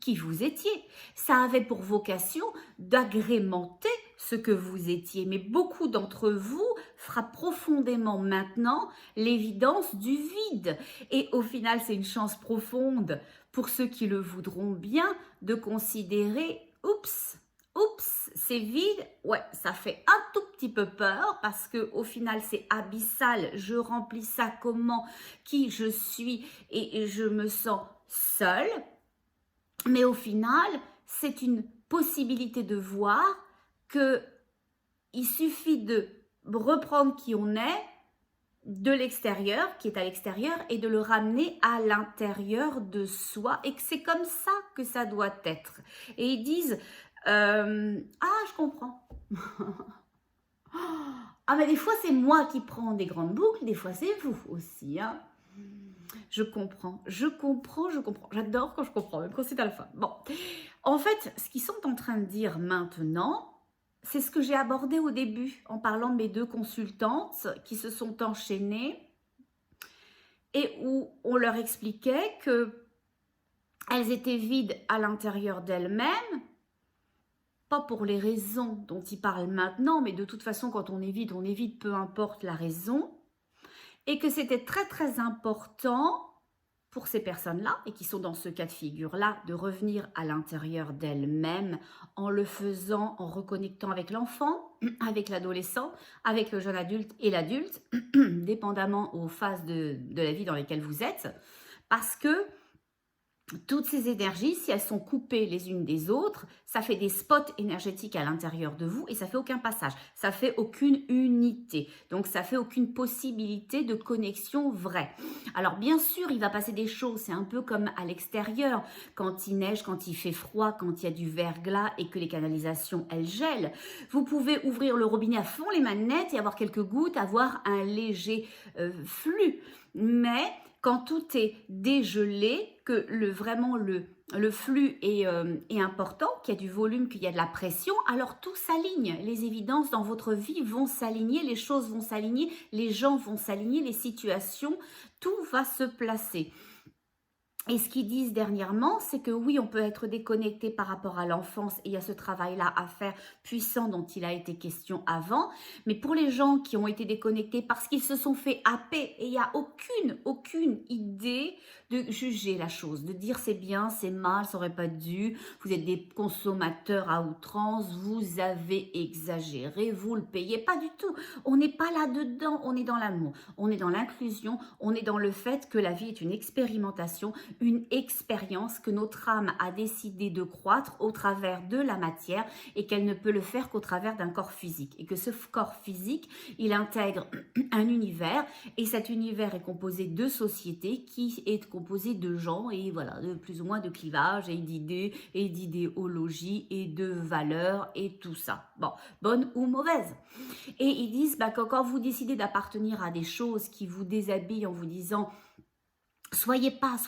qui vous étiez. Ça avait pour vocation d'agrémenter ce que vous étiez. Mais beaucoup d'entre vous frappent profondément maintenant l'évidence du vide. Et au final, c'est une chance profonde pour ceux qui le voudront bien de considérer, oups, c'est vide, ouais, ça fait un tout petit peu peur parce que au final c'est abyssal, je remplis ça comment, qui je suis et je me sens seule. Mais au final, c'est une possibilité de voir que il suffit de reprendre qui on est de l'extérieur, qui est à l'extérieur, et de le ramener à l'intérieur de soi, et que c'est comme ça que ça doit être. Et ils disent, ah, je comprends. Ah, mais des fois, c'est moi qui prends des grandes boucles, des fois, c'est vous aussi, hein. Je comprends. J'adore quand je comprends, même quand c'est alpha. Bon, en fait, ce qu'ils sont en train de dire maintenant, c'est ce que j'ai abordé au début en parlant de mes 2 consultantes qui se sont enchaînées et où on leur expliquait que elles étaient vides à l'intérieur d'elles-mêmes, pas pour les raisons dont ils parlent maintenant, mais de toute façon, quand on est vide, peu importe la raison, et que c'était très très important pour ces personnes-là, et qui sont dans ce cas de figure-là, de revenir à l'intérieur d'elles-mêmes en le faisant, en reconnectant avec l'enfant, avec l'adolescent, avec le jeune adulte et l'adulte, dépendamment aux phases de la vie dans lesquelles vous êtes, parce que toutes ces énergies, si elles sont coupées les unes des autres, ça fait des spots énergétiques à l'intérieur de vous et ça fait aucun passage, ça fait aucune unité, donc ça fait aucune possibilité de connexion vraie. Alors bien sûr, il va passer des choses, c'est un peu comme à l'extérieur, quand il neige, quand il fait froid, quand il y a du verglas et que les canalisations, elles gèlent. Vous pouvez ouvrir le robinet à fond les manettes et avoir quelques gouttes, avoir un léger flux, mais quand tout est dégelé, que vraiment le flux est important, qu'il y a du volume, qu'il y a de la pression, alors tout s'aligne. Les évidences dans votre vie vont s'aligner, les choses vont s'aligner, les gens vont s'aligner, les situations, tout va se placer. Et ce qu'ils disent dernièrement, c'est que oui, on peut être déconnecté par rapport à l'enfance et il y a ce travail-là à faire puissant dont il a été question avant. Mais pour les gens qui ont été déconnectés parce qu'ils se sont fait happer et il n'y a aucune idée de juger la chose, de dire c'est bien, c'est mal, ça aurait pas dû, vous êtes des consommateurs à outrance, vous avez exagéré, vous le payez, pas du tout. On n'est pas là-dedans, on est dans l'amour, on est dans l'inclusion, on est dans le fait que la vie est une expérimentation, une expérience que notre âme a décidé de croître au travers de la matière et qu'elle ne peut le faire qu'au travers d'un corps physique. Et que ce corps physique, il intègre un univers et cet univers est composé de sociétés qui est composé de gens et voilà, de plus ou moins de clivages et d'idées et d'idéologie et de valeurs et tout ça. Bon, bonne ou mauvaise. Et ils disent que quand vous décidez d'appartenir à des choses qui vous déshabillent en vous disant soyez pas,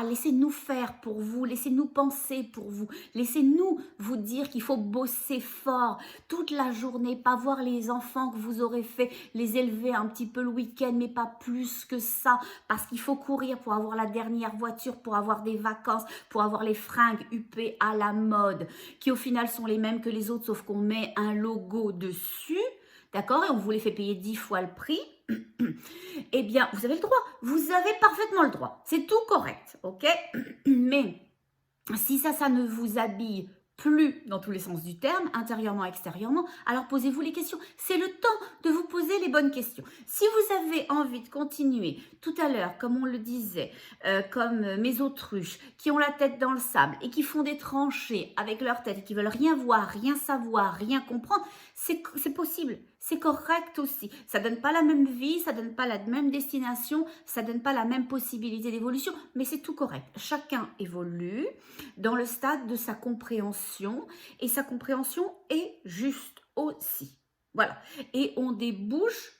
laissez-nous faire pour vous, laissez-nous penser pour vous, laissez-nous vous dire qu'il faut bosser fort toute la journée, pas voir les enfants que vous aurez fait, les élever un petit peu le week-end, mais pas plus que ça, parce qu'il faut courir pour avoir la dernière voiture, pour avoir des vacances, pour avoir les fringues huppées à la mode, qui au final sont les mêmes que les autres, sauf qu'on met un logo dessus, d'accord, et on vous les fait payer 10 fois le prix. Eh bien, vous avez le droit, vous avez parfaitement le droit, c'est tout correct, ok? Mais si ça ne vous habille plus dans tous les sens du terme, intérieurement, extérieurement, alors posez-vous les questions. C'est le temps de vous poser les bonnes questions. Si vous avez envie de continuer, tout à l'heure, comme on le disait, comme mes autruches, qui ont la tête dans le sable et qui font des tranchées avec leur tête et qui veulent rien voir, rien savoir, rien comprendre, c'est possible. c'est correct aussi. Ça donne pas la même vie, ça donne pas la même destination, ça donne pas la même possibilité d'évolution, mais c'est tout correct. Chacun évolue dans le stade de sa compréhension et sa compréhension est juste aussi. Voilà. Et on débouche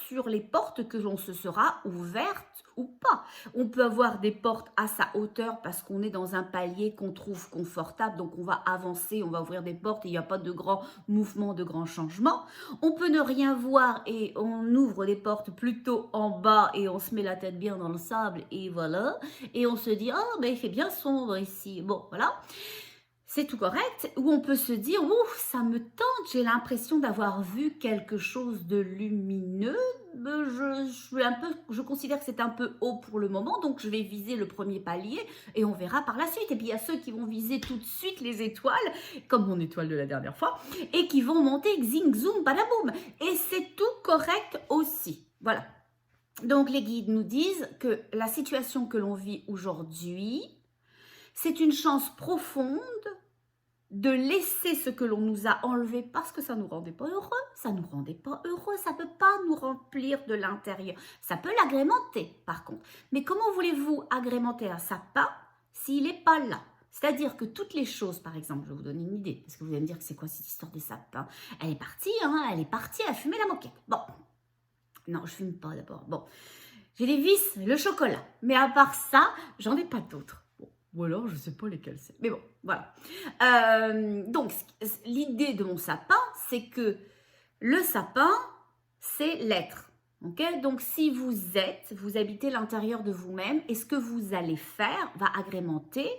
sur les portes que l'on se sera ouvertes ou pas. On peut avoir des portes à sa hauteur parce qu'on est dans un palier qu'on trouve confortable, donc on va avancer, on va ouvrir des portes et il n'y a pas de grands mouvements, de grands changements. On peut ne rien voir et on ouvre les portes plutôt en bas et on se met la tête bien dans le sable et voilà. Et on se dit, ah, mais il fait bien sombre ici. Bon, voilà. C'est tout correct, ou on peut se dire, ouf, ça me tente, j'ai l'impression d'avoir vu quelque chose de lumineux, je considère que c'est un peu haut pour le moment, donc je vais viser le premier palier et on verra par la suite. Et puis il y a ceux qui vont viser tout de suite les étoiles, comme mon étoile de la dernière fois, et qui vont monter zing zoom badaboum. Et c'est tout correct aussi. Voilà. Donc les guides nous disent que la situation que l'on vit aujourd'hui, c'est une chance profonde de laisser ce que l'on nous a enlevé parce que ça ne nous rendait pas heureux, ça ne nous rendait pas heureux, ça ne peut pas nous remplir de l'intérieur. Ça peut l'agrémenter par contre. Mais comment voulez-vous agrémenter un sapin s'il n'est pas là? C'est-à-dire que toutes les choses, par exemple, je vais vous donner une idée, parce que vous allez me dire que c'est quoi cette histoire des sapins? Elle est partie, elle a fumé la moquette. Bon, non, je fume pas d'abord. Bon, j'ai les vis, le chocolat. Mais à part ça, j'en ai pas d'autres. Bon, ou alors, je sais pas lesquels c'est. Mais bon, voilà. Donc, l'idée de mon sapin, c'est que le sapin, c'est l'être. Okay? Donc, si vous habitez l'intérieur de vous-même, et ce que vous allez faire va agrémenter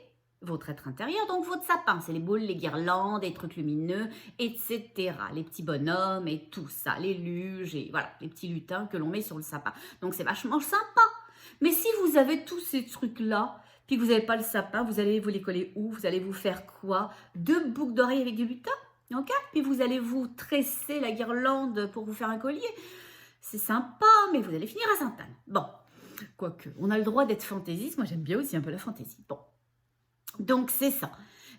votre être intérieur, donc votre sapin, c'est les boules, les guirlandes, les trucs lumineux, etc. Les petits bonhommes et tout ça, les luges et voilà, les petits lutins que l'on met sur le sapin. Donc c'est vachement sympa. Mais si vous avez tous ces trucs-là, puis que vous n'avez pas le sapin, vous allez vous les coller où? Vous allez vous faire quoi? 2 boucles d'oreilles avec du lutin, ok? Puis vous allez vous tresser la guirlande pour vous faire un collier. C'est sympa, mais vous allez finir à Sainte-Anne. Bon, quoique, on a le droit d'être fantaisiste. Moi, j'aime bien aussi un peu la fantaisie. Bon. Donc, c'est ça.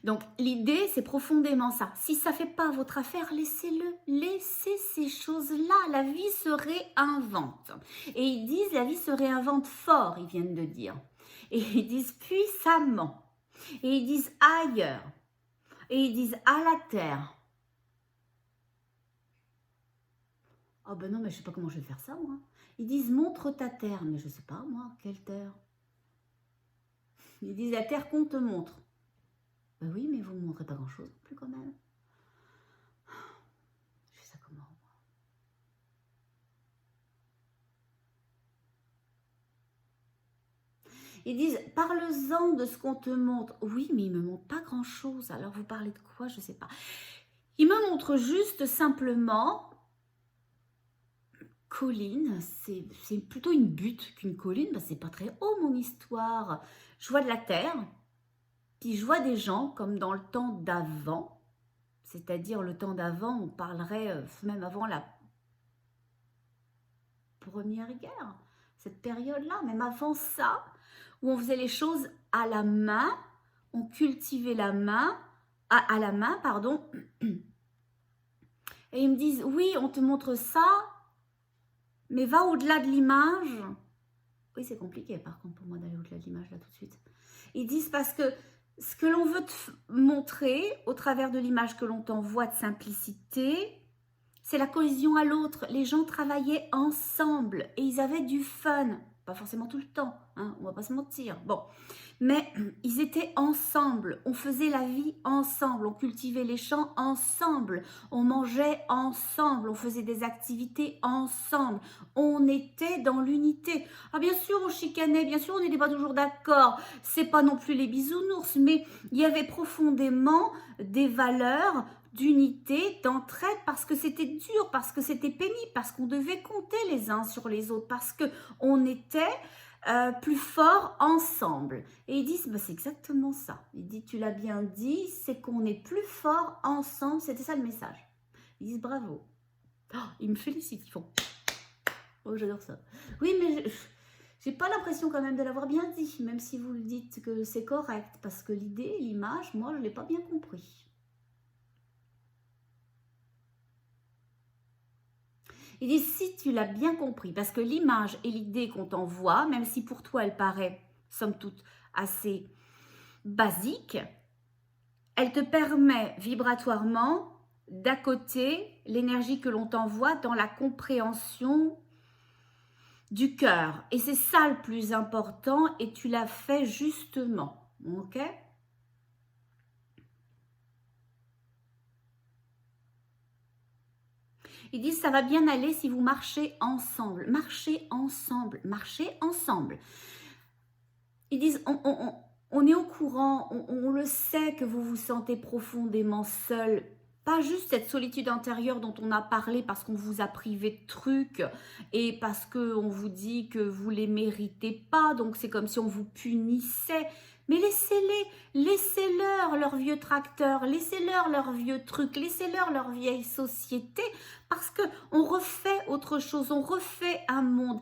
Donc, l'idée, c'est profondément ça. Si ça ne fait pas votre affaire, laissez-le. Laissez ces choses-là. La vie se réinvente. Et ils disent, la vie se réinvente fort, ils viennent de dire. Et ils disent puissamment. Et ils disent ailleurs. Et ils disent à la terre. Oh ben non, mais je ne sais pas comment je vais faire ça, moi. Ils disent montre ta terre. Mais je ne sais pas, moi, quelle terre? Ils disent la terre qu'on te montre. Ben oui, mais vous ne me montrez pas grand-chose non plus quand même. Je fais ça comment, moi? Ils disent, parle-en de ce qu'on te montre. Oui, mais ils ne me montrent pas grand-chose. Alors, vous parlez de quoi? Je ne sais pas. Ils me montrent juste simplement... Colline, c'est plutôt une butte qu'une colline. Ben, c'est pas très haut, mon histoire. Je vois de la terre. Puis je vois des gens comme dans le temps d'avant, c'est-à-dire le temps d'avant, on parlerait même avant la Première Guerre, cette période-là, même avant ça, où on faisait les choses à la main, on cultivait la main, à la main, pardon. Et ils me disent, oui, on te montre ça, mais va au-delà de l'image. Oui, c'est compliqué par contre pour moi d'aller au-delà de l'image là tout de suite. Ils disent parce que ce que l'on veut te montrer au travers de l'image que l'on t'envoie de simplicité, c'est la cohésion à l'autre. Les gens travaillaient ensemble et ils avaient du fun. Pas forcément tout le temps, hein, on va pas se mentir. Bon, mais ils étaient ensemble. On faisait la vie ensemble. On cultivait les champs ensemble. On mangeait ensemble. On faisait des activités ensemble. On était dans l'unité. Ah, bien sûr, on chicanait. Bien sûr, on n'était pas toujours d'accord. C'est pas non plus les bisounours, mais il y avait profondément des valeurs d'unité, d'entraide, parce que c'était dur, parce que c'était pénible, parce qu'on devait compter les uns sur les autres, parce qu'on était plus forts ensemble. Et ils disent, bah, c'est exactement ça. Il dit, tu l'as bien dit, c'est qu'on est plus forts ensemble. C'était ça le message. Ils disent bravo. Oh, ils me félicitent, ils font, oh, j'adore ça. Oui, mais j'ai pas l'impression quand même de l'avoir bien dit, même si vous le dites que c'est correct, parce que l'idée, l'image, moi, je l'ai pas bien compris. Il dit si tu l'as bien compris, parce que l'image et l'idée qu'on t'envoie, même si pour toi elle paraît, somme toute, assez basique, elle te permet vibratoirement d'accoter l'énergie que l'on t'envoie dans la compréhension du cœur. Et c'est ça le plus important et tu l'as fait justement. Ok? Ils disent ça va bien aller si vous marchez ensemble. Marchez ensemble. Marchez ensemble. Ils disent on est au courant, on le sait que vous vous sentez profondément seul. Pas juste cette solitude intérieure dont on a parlé parce qu'on vous a privé de trucs et parce qu'on vous dit que vous ne les méritez pas, donc c'est comme si on vous punissait. Mais laissez-leur leur vieux tracteur, laissez-leur leur vieux truc, laissez-leur leur vieille société parce qu'on refait autre chose, on refait un monde.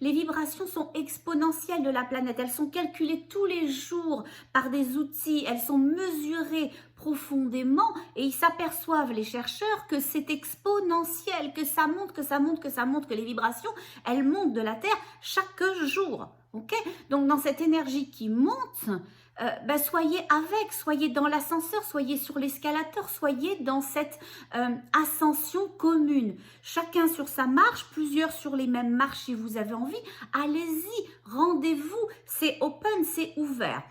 Les vibrations sont exponentielles de la planète, elles sont calculées tous les jours par des outils, elles sont mesurées profondément et ils s'aperçoivent, les chercheurs, que c'est exponentiel, que ça monte, que ça monte, que ça monte, que les vibrations, elles montent de la Terre chaque jour. Okay, donc dans cette énergie qui monte, soyez avec, soyez dans l'ascenseur, soyez sur l'escalator, soyez dans cette ascension commune. Chacun sur sa marche, plusieurs sur les mêmes marches si vous avez envie. Allez-y, rendez-vous, c'est open, c'est ouvert.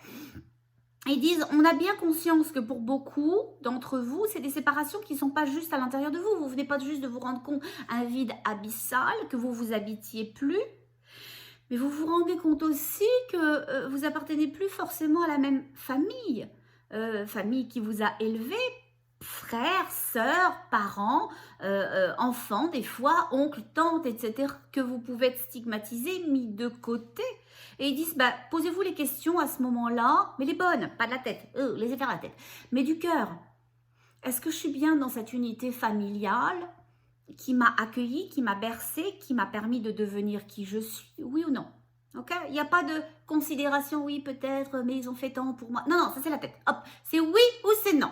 Ils disent, on a bien conscience que pour beaucoup d'entre vous, c'est des séparations qui ne sont pas juste à l'intérieur de vous. Vous venez pas juste de vous rendre compte un vide abyssal, que vous vous habitiez plus. Mais vous vous rendez compte aussi que vous appartenez plus forcément à la même famille. Famille qui vous a élevé, frères, sœurs, parents, enfants, des fois, oncles, tantes, etc. que vous pouvez être stigmatisés, mis de côté. Et ils disent, posez-vous les questions à ce moment-là, mais les bonnes, pas de la tête, laissez faire la tête, mais du cœur. Est-ce que je suis bien dans cette unité familiale qui m'a accueilli, qui m'a bercé, qui m'a permis de devenir qui je suis, oui ou non? Ok, il n'y a pas de considération, oui peut-être, mais ils ont fait tant pour moi. Non, non, ça c'est la tête. Hop, c'est oui ou c'est non.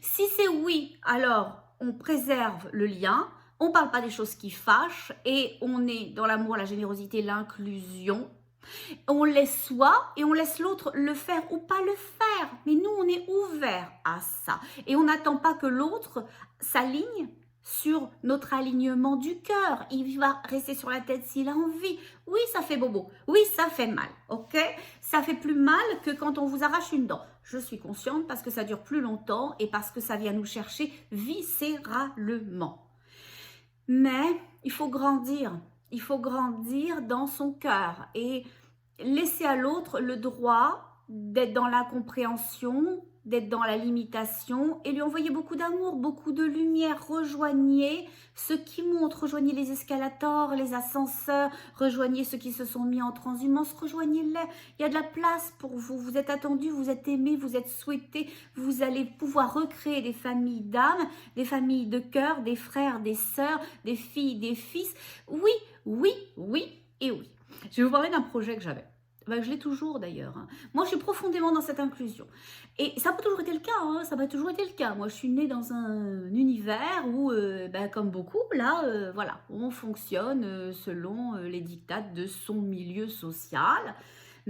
Si c'est oui, alors on préserve le lien, on ne parle pas des choses qui fâchent et on est dans l'amour, la générosité, l'inclusion. On laisse soi et on laisse l'autre le faire ou pas le faire. Mais nous, on est ouvert à ça. Et on n'attend pas que l'autre s'aligne sur notre alignement du cœur. Il va rester sur la tête s'il a envie. Oui, ça fait bobo. Oui, ça fait mal. Ok? Ça fait plus mal que quand on vous arrache une dent. Je suis consciente parce que ça dure plus longtemps et parce que ça vient nous chercher viscéralement. Mais il faut grandir. Il faut grandir dans son cœur et laisser à l'autre le droit d'être dans l'incompréhension, d'être dans la limitation et lui envoyer beaucoup d'amour, beaucoup de lumière. Rejoignez ceux qui montent, rejoignez les escalators, les ascenseurs, rejoignez ceux qui se sont mis en transhumance, rejoignez-les. Il y a de la place pour vous, vous êtes attendus, vous êtes aimés, vous êtes souhaités, vous allez pouvoir recréer des familles d'âme, des familles de cœur, des frères, des sœurs, des filles, des fils. Oui, oui, oui et oui. Je vais vous parler d'un projet que j'avais. Je l'ai toujours d'ailleurs. Moi, je suis profondément dans cette inclusion. Et ça n'a pas toujours été le cas. Ça n'a toujours été le cas. Moi, je suis née dans un univers où, comme beaucoup, là, voilà, on fonctionne selon les dictats de son milieu social.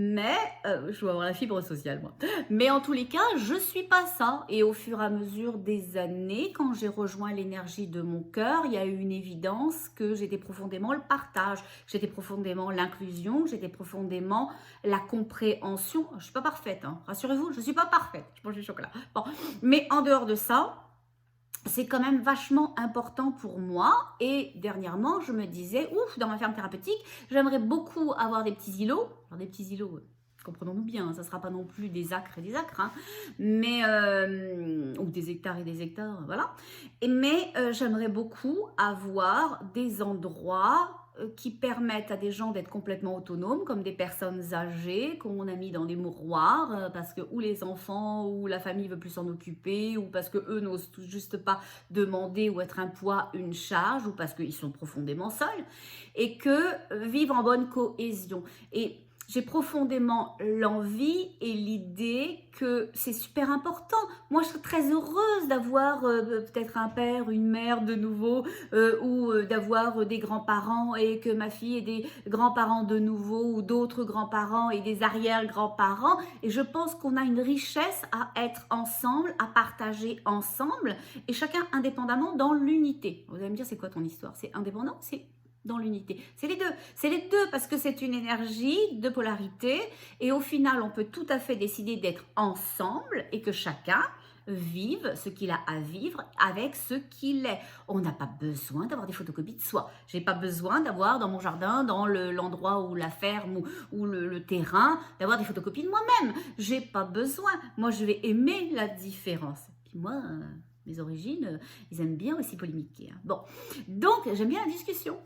Mais, je dois avoir la fibre sociale, moi. Mais en tous les cas, je ne suis pas ça. Et au fur et à mesure des années, quand j'ai rejoint l'énergie de mon cœur, il y a eu une évidence que j'étais profondément le partage, j'étais profondément l'inclusion, j'étais profondément la compréhension. Je ne suis pas parfaite, hein. Rassurez-vous, je ne suis pas parfaite. Je mange du chocolat. Bon. Mais en dehors de ça, c'est quand même vachement important pour moi. Et dernièrement, je me disais, ouf, dans ma ferme thérapeutique, j'aimerais beaucoup avoir des petits îlots. Alors, des petits îlots, comprenons-nous bien, ça ne sera pas non plus des acres et des acres, hein, mais, ou des hectares et des hectares, voilà. Mais j'aimerais beaucoup avoir des endroits qui permettent à des gens d'être complètement autonomes, comme des personnes âgées qu'on a mis dans des mouroirs, parce que ou les enfants ou la famille ne veut plus s'en occuper, ou parce qu'eux n'osent tout juste pas demander ou être un poids, une charge, ou parce qu'ils sont profondément seuls, et que vivre en bonne cohésion. Et j'ai profondément l'envie et l'idée que c'est super important. Moi, je serais très heureuse d'avoir peut-être un père, une mère de nouveau, ou d'avoir des grands-parents et que ma fille ait des grands-parents de nouveau, ou d'autres grands-parents et des arrière-grands-parents. Et je pense qu'on a une richesse à être ensemble, à partager ensemble, et chacun indépendamment dans l'unité. Vous allez me dire, c'est quoi ton histoire? C'est indépendant? C'est dans l'unité. C'est les deux parce que c'est une énergie de polarité et au final, on peut tout à fait décider d'être ensemble et que chacun vive ce qu'il a à vivre avec ce qu'il est. On n'a pas besoin d'avoir des photocopies de soi. J'ai pas besoin d'avoir dans mon jardin, dans l'endroit où la ferme ou le terrain, d'avoir des photocopies de moi-même. J'ai pas besoin. Moi, je vais aimer la différence. Puis moi, mes origines, ils aiment bien aussi polémiquer. Hein. Bon, donc j'aime bien la discussion.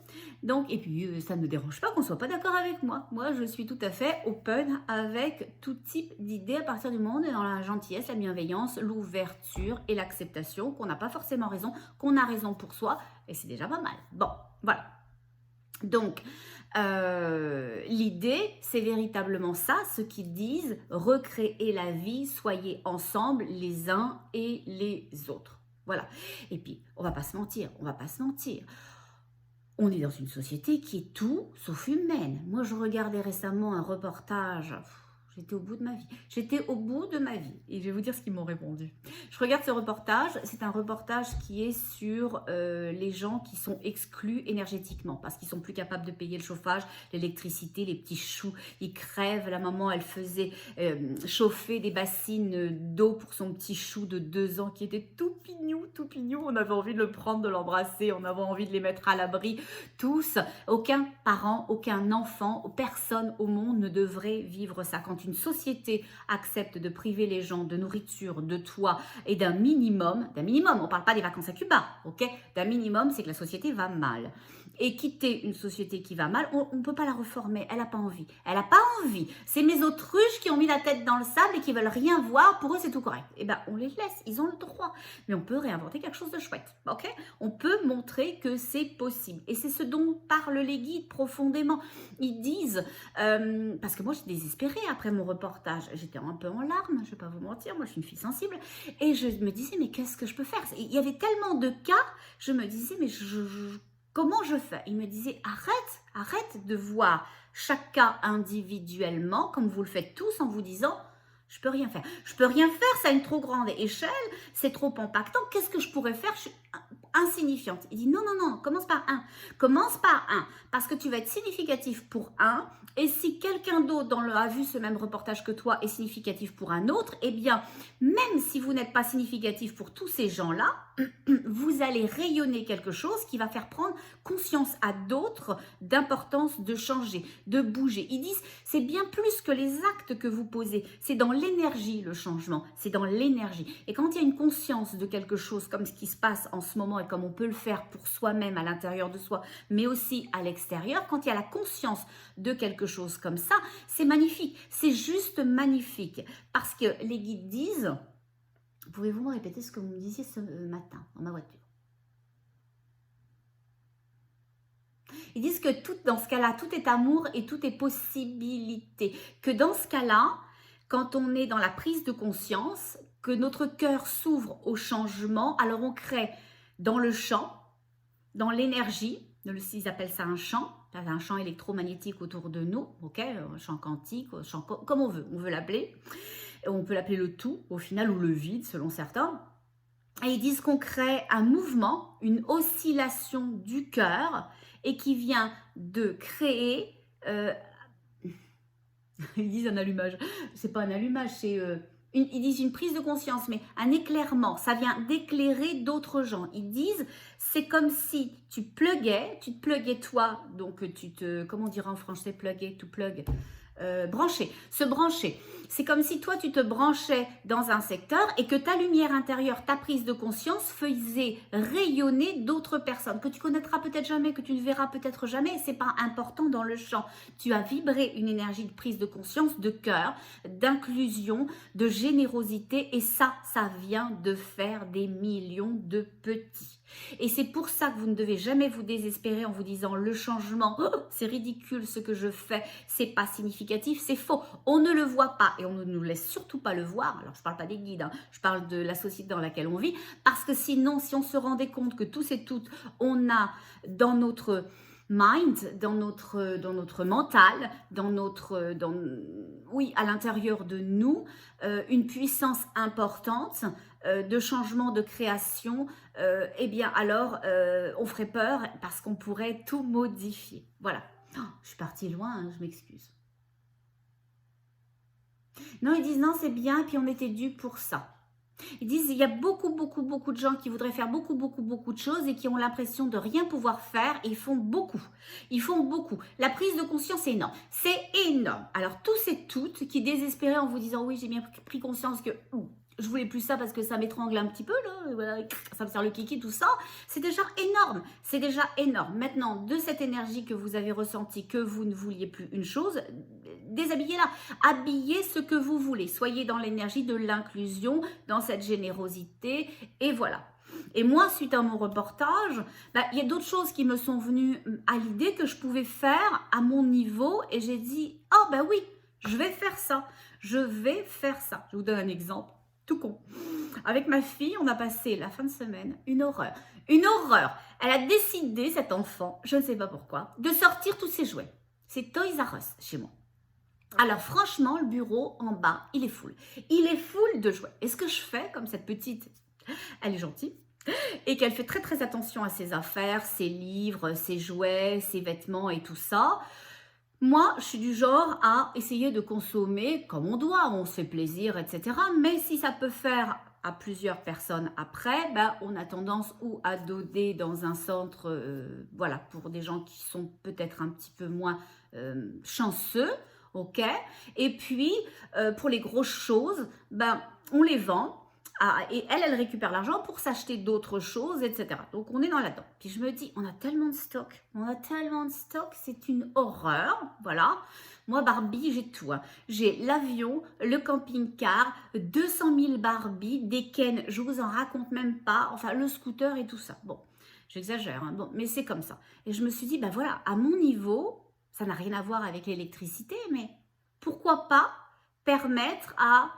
Donc, et puis ça ne me dérange pas qu'on ne soit pas d'accord avec moi. Moi, je suis tout à fait open avec tout type d'idées à partir du moment où on est dans la gentillesse, la bienveillance, l'ouverture et l'acceptation, qu'on n'a pas forcément raison, qu'on a raison pour soi, et c'est déjà pas mal. Bon, voilà. Donc, l'idée, c'est véritablement ça, ce qu'ils disent, recréer la vie, soyez ensemble les uns et les autres. Voilà. Et puis, on va pas se mentir, on va pas se mentir. On est dans une société qui est tout sauf humaine. Moi, je regardais récemment un reportage. J'étais au bout de ma vie. J'étais au bout de ma vie. Et je vais vous dire ce qu'ils m'ont répondu. Je regarde ce reportage. C'est un reportage qui est sur les gens qui sont exclus énergétiquement parce qu'ils sont plus capables de payer le chauffage, l'électricité, les petits choux. Ils crèvent. La maman, elle faisait chauffer des bassines d'eau pour son petit chou de 2 ans qui était tout pignou, tout pignou. On avait envie de le prendre, de l'embrasser. On avait envie de les mettre à l'abri. Tous. Aucun parent, aucun enfant, personne au monde ne devrait vivre ça. Quand une société accepte de priver les gens de nourriture, de toit et d'un minimum, on ne parle pas des vacances à Cuba, ok? D'un minimum, c'est que la société va mal. Et quitter une société qui va mal, on ne peut pas la reformer, elle n'a pas envie. Elle n'a pas envie. C'est mes autruches qui ont mis la tête dans le sable et qui veulent rien voir, pour eux c'est tout correct. Eh bien, on les laisse, ils ont le droit. Mais on peut réinventer quelque chose de chouette, ok? On peut montrer que c'est possible. Et c'est ce dont parlent les guides profondément. Ils disent, parce que moi j'étais désespérée après mon reportage, j'étais un peu en larmes, je ne vais pas vous mentir, moi je suis une fille sensible, et je me disais, mais qu'est-ce que je peux faire? Il y avait tellement de cas, je me disais, mais comment je fais? Il me disait, arrête de voir chaque cas individuellement, comme vous le faites tous, en vous disant, je peux rien faire. Je peux rien faire, ça a une trop grande échelle, c'est trop impactant, qu'est-ce que je pourrais faire? Je suis insignifiante. Il dit, non, commence par un. Commence par un, parce que tu vas être significatif pour un, et si quelqu'un d'autre a vu ce même reportage que toi est significatif pour un autre, eh bien, même si vous n'êtes pas significatif pour tous ces gens-là, vous allez rayonner quelque chose qui va faire prendre conscience à d'autres d'importance de changer, de bouger. Ils disent, c'est bien plus que les actes que vous posez, c'est dans l'énergie le changement, c'est dans l'énergie. Et quand il y a une conscience de quelque chose comme ce qui se passe en ce moment et comme on peut le faire pour soi-même à l'intérieur de soi, mais aussi à l'extérieur, quand il y a la conscience de quelque chose comme ça, c'est magnifique, c'est juste magnifique. Parce que les guides disent, pouvez-vous me répéter ce que vous me disiez ce matin dans ma voiture? Ils disent que tout, dans ce cas-là, tout est amour et tout est possibilité. Que dans ce cas-là, quand on est dans la prise de conscience, que notre cœur s'ouvre au changement, alors on crée dans le champ, dans l'énergie, ils appellent ça un champ électromagnétique autour de nous, ok, un champ quantique, un champ, comme on veut l'appeler. On peut l'appeler le tout, au final, ou le vide, selon certains. Et ils disent qu'on crée un mouvement, une oscillation du cœur, et qui vient de créer... ils disent un allumage. C'est pas un allumage, c'est... ils disent une prise de conscience, mais un éclairement. Ça vient d'éclairer d'autres gens. Ils disent, c'est comme si tu te pluguais toi, donc comment on dirait en français plugger, to plug, brancher, se brancher. C'est comme si toi, tu te branchais dans un secteur et que ta lumière intérieure, ta prise de conscience faisait rayonner d'autres personnes que tu connaîtras peut-être jamais, que tu ne verras peut-être jamais. C'est pas important dans le champ. Tu as vibré une énergie de prise de conscience, de cœur, d'inclusion, de générosité et ça vient de faire des millions de petits. Et c'est pour ça que vous ne devez jamais vous désespérer en vous disant le changement, oh, c'est ridicule ce que je fais, c'est pas significatif, c'est faux. On ne le voit pas et on ne nous laisse surtout pas le voir. Alors je ne parle pas des guides, hein, je parle de la société dans laquelle on vit, parce que sinon, si on se rendait compte que tous et toutes, on a dans notre mind, dans notre mental, oui, à l'intérieur de nous, une puissance importante de changement, de création, eh bien alors on ferait peur parce qu'on pourrait tout modifier. Voilà. Oh, je suis partie loin, hein, je m'excuse. Non, ils disent non, c'est bien, et puis on était dû pour ça. Ils disent il y a beaucoup de gens qui voudraient faire beaucoup de choses et qui ont l'impression de rien pouvoir faire et ils font beaucoup. Ils font beaucoup. La prise de conscience est énorme. C'est énorme. Alors tous et toutes qui désespéraient en vous disant oui j'ai bien pris conscience que je voulais plus ça parce que ça m'étrangle un petit peu là, voilà, ça me sert le kiki tout ça. C'est déjà énorme. C'est déjà énorme. Maintenant de cette énergie que vous avez ressentie que vous ne vouliez plus une chose, déshabillez-la. Habillez ce que vous voulez. Soyez dans l'énergie de l'inclusion, dans cette générosité et voilà. Et moi, suite à mon reportage, il y a d'autres choses qui me sont venues à l'idée que je pouvais faire à mon niveau et j'ai dit, oh ben oui, je vais faire ça, je vais faire ça. Je vous donne un exemple, tout con. Avec ma fille, on a passé la fin de semaine une horreur. Une horreur. Elle a décidé, cet enfant, je ne sais pas pourquoi, de sortir tous ses jouets. C'est Toys R Us chez moi. Alors franchement, le bureau en bas, il est full. Il est full de jouets. Et ce que je fais, comme cette petite, elle est gentille, et qu'elle fait très attention à ses affaires, ses livres, ses jouets, ses vêtements et tout ça, moi, je suis du genre à essayer de consommer comme on doit, on se fait plaisir, etc. Mais si ça peut faire à plusieurs personnes après, on a tendance ou à doder dans un centre, voilà, pour des gens qui sont peut-être un petit peu moins chanceux, ok. Et puis, pour les grosses choses, on les vend. Et elle récupère l'argent pour s'acheter d'autres choses, etc. Donc, on est dans là-dedans. Puis, je me dis, on a tellement de stock, c'est une horreur, voilà. Moi, Barbie, j'ai tout. Hein. J'ai l'avion, le camping-car, 200 000 Barbie, des Ken, je vous en raconte même pas, enfin, le scooter et tout ça. Bon, j'exagère, hein, bon, mais c'est comme ça. Et je me suis dit, voilà, à mon niveau, ça n'a rien à voir avec l'électricité, mais pourquoi pas permettre à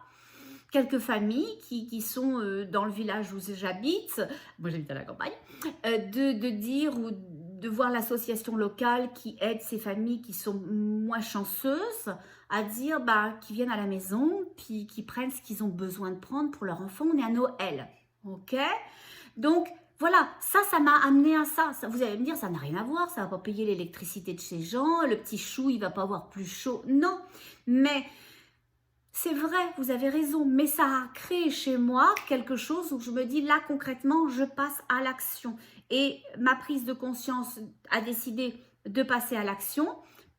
quelques familles qui sont dans le village où j'habite, moi j'habite à la campagne, de dire ou de voir l'association locale qui aide ces familles qui sont moins chanceuses à dire qu'ils viennent à la maison puis qu'ils prennent ce qu'ils ont besoin de prendre pour leur enfant. On est à Noël, ok? Donc voilà, ça m'a amené à ça. Vous allez me dire, ça n'a rien à voir, ça ne va pas payer l'électricité de ces gens, le petit chou, il ne va pas avoir plus chaud. Non, mais c'est vrai, vous avez raison, mais ça a créé chez moi quelque chose où je me dis, là, concrètement, je passe à l'action. Et ma prise de conscience a décidé de passer à l'action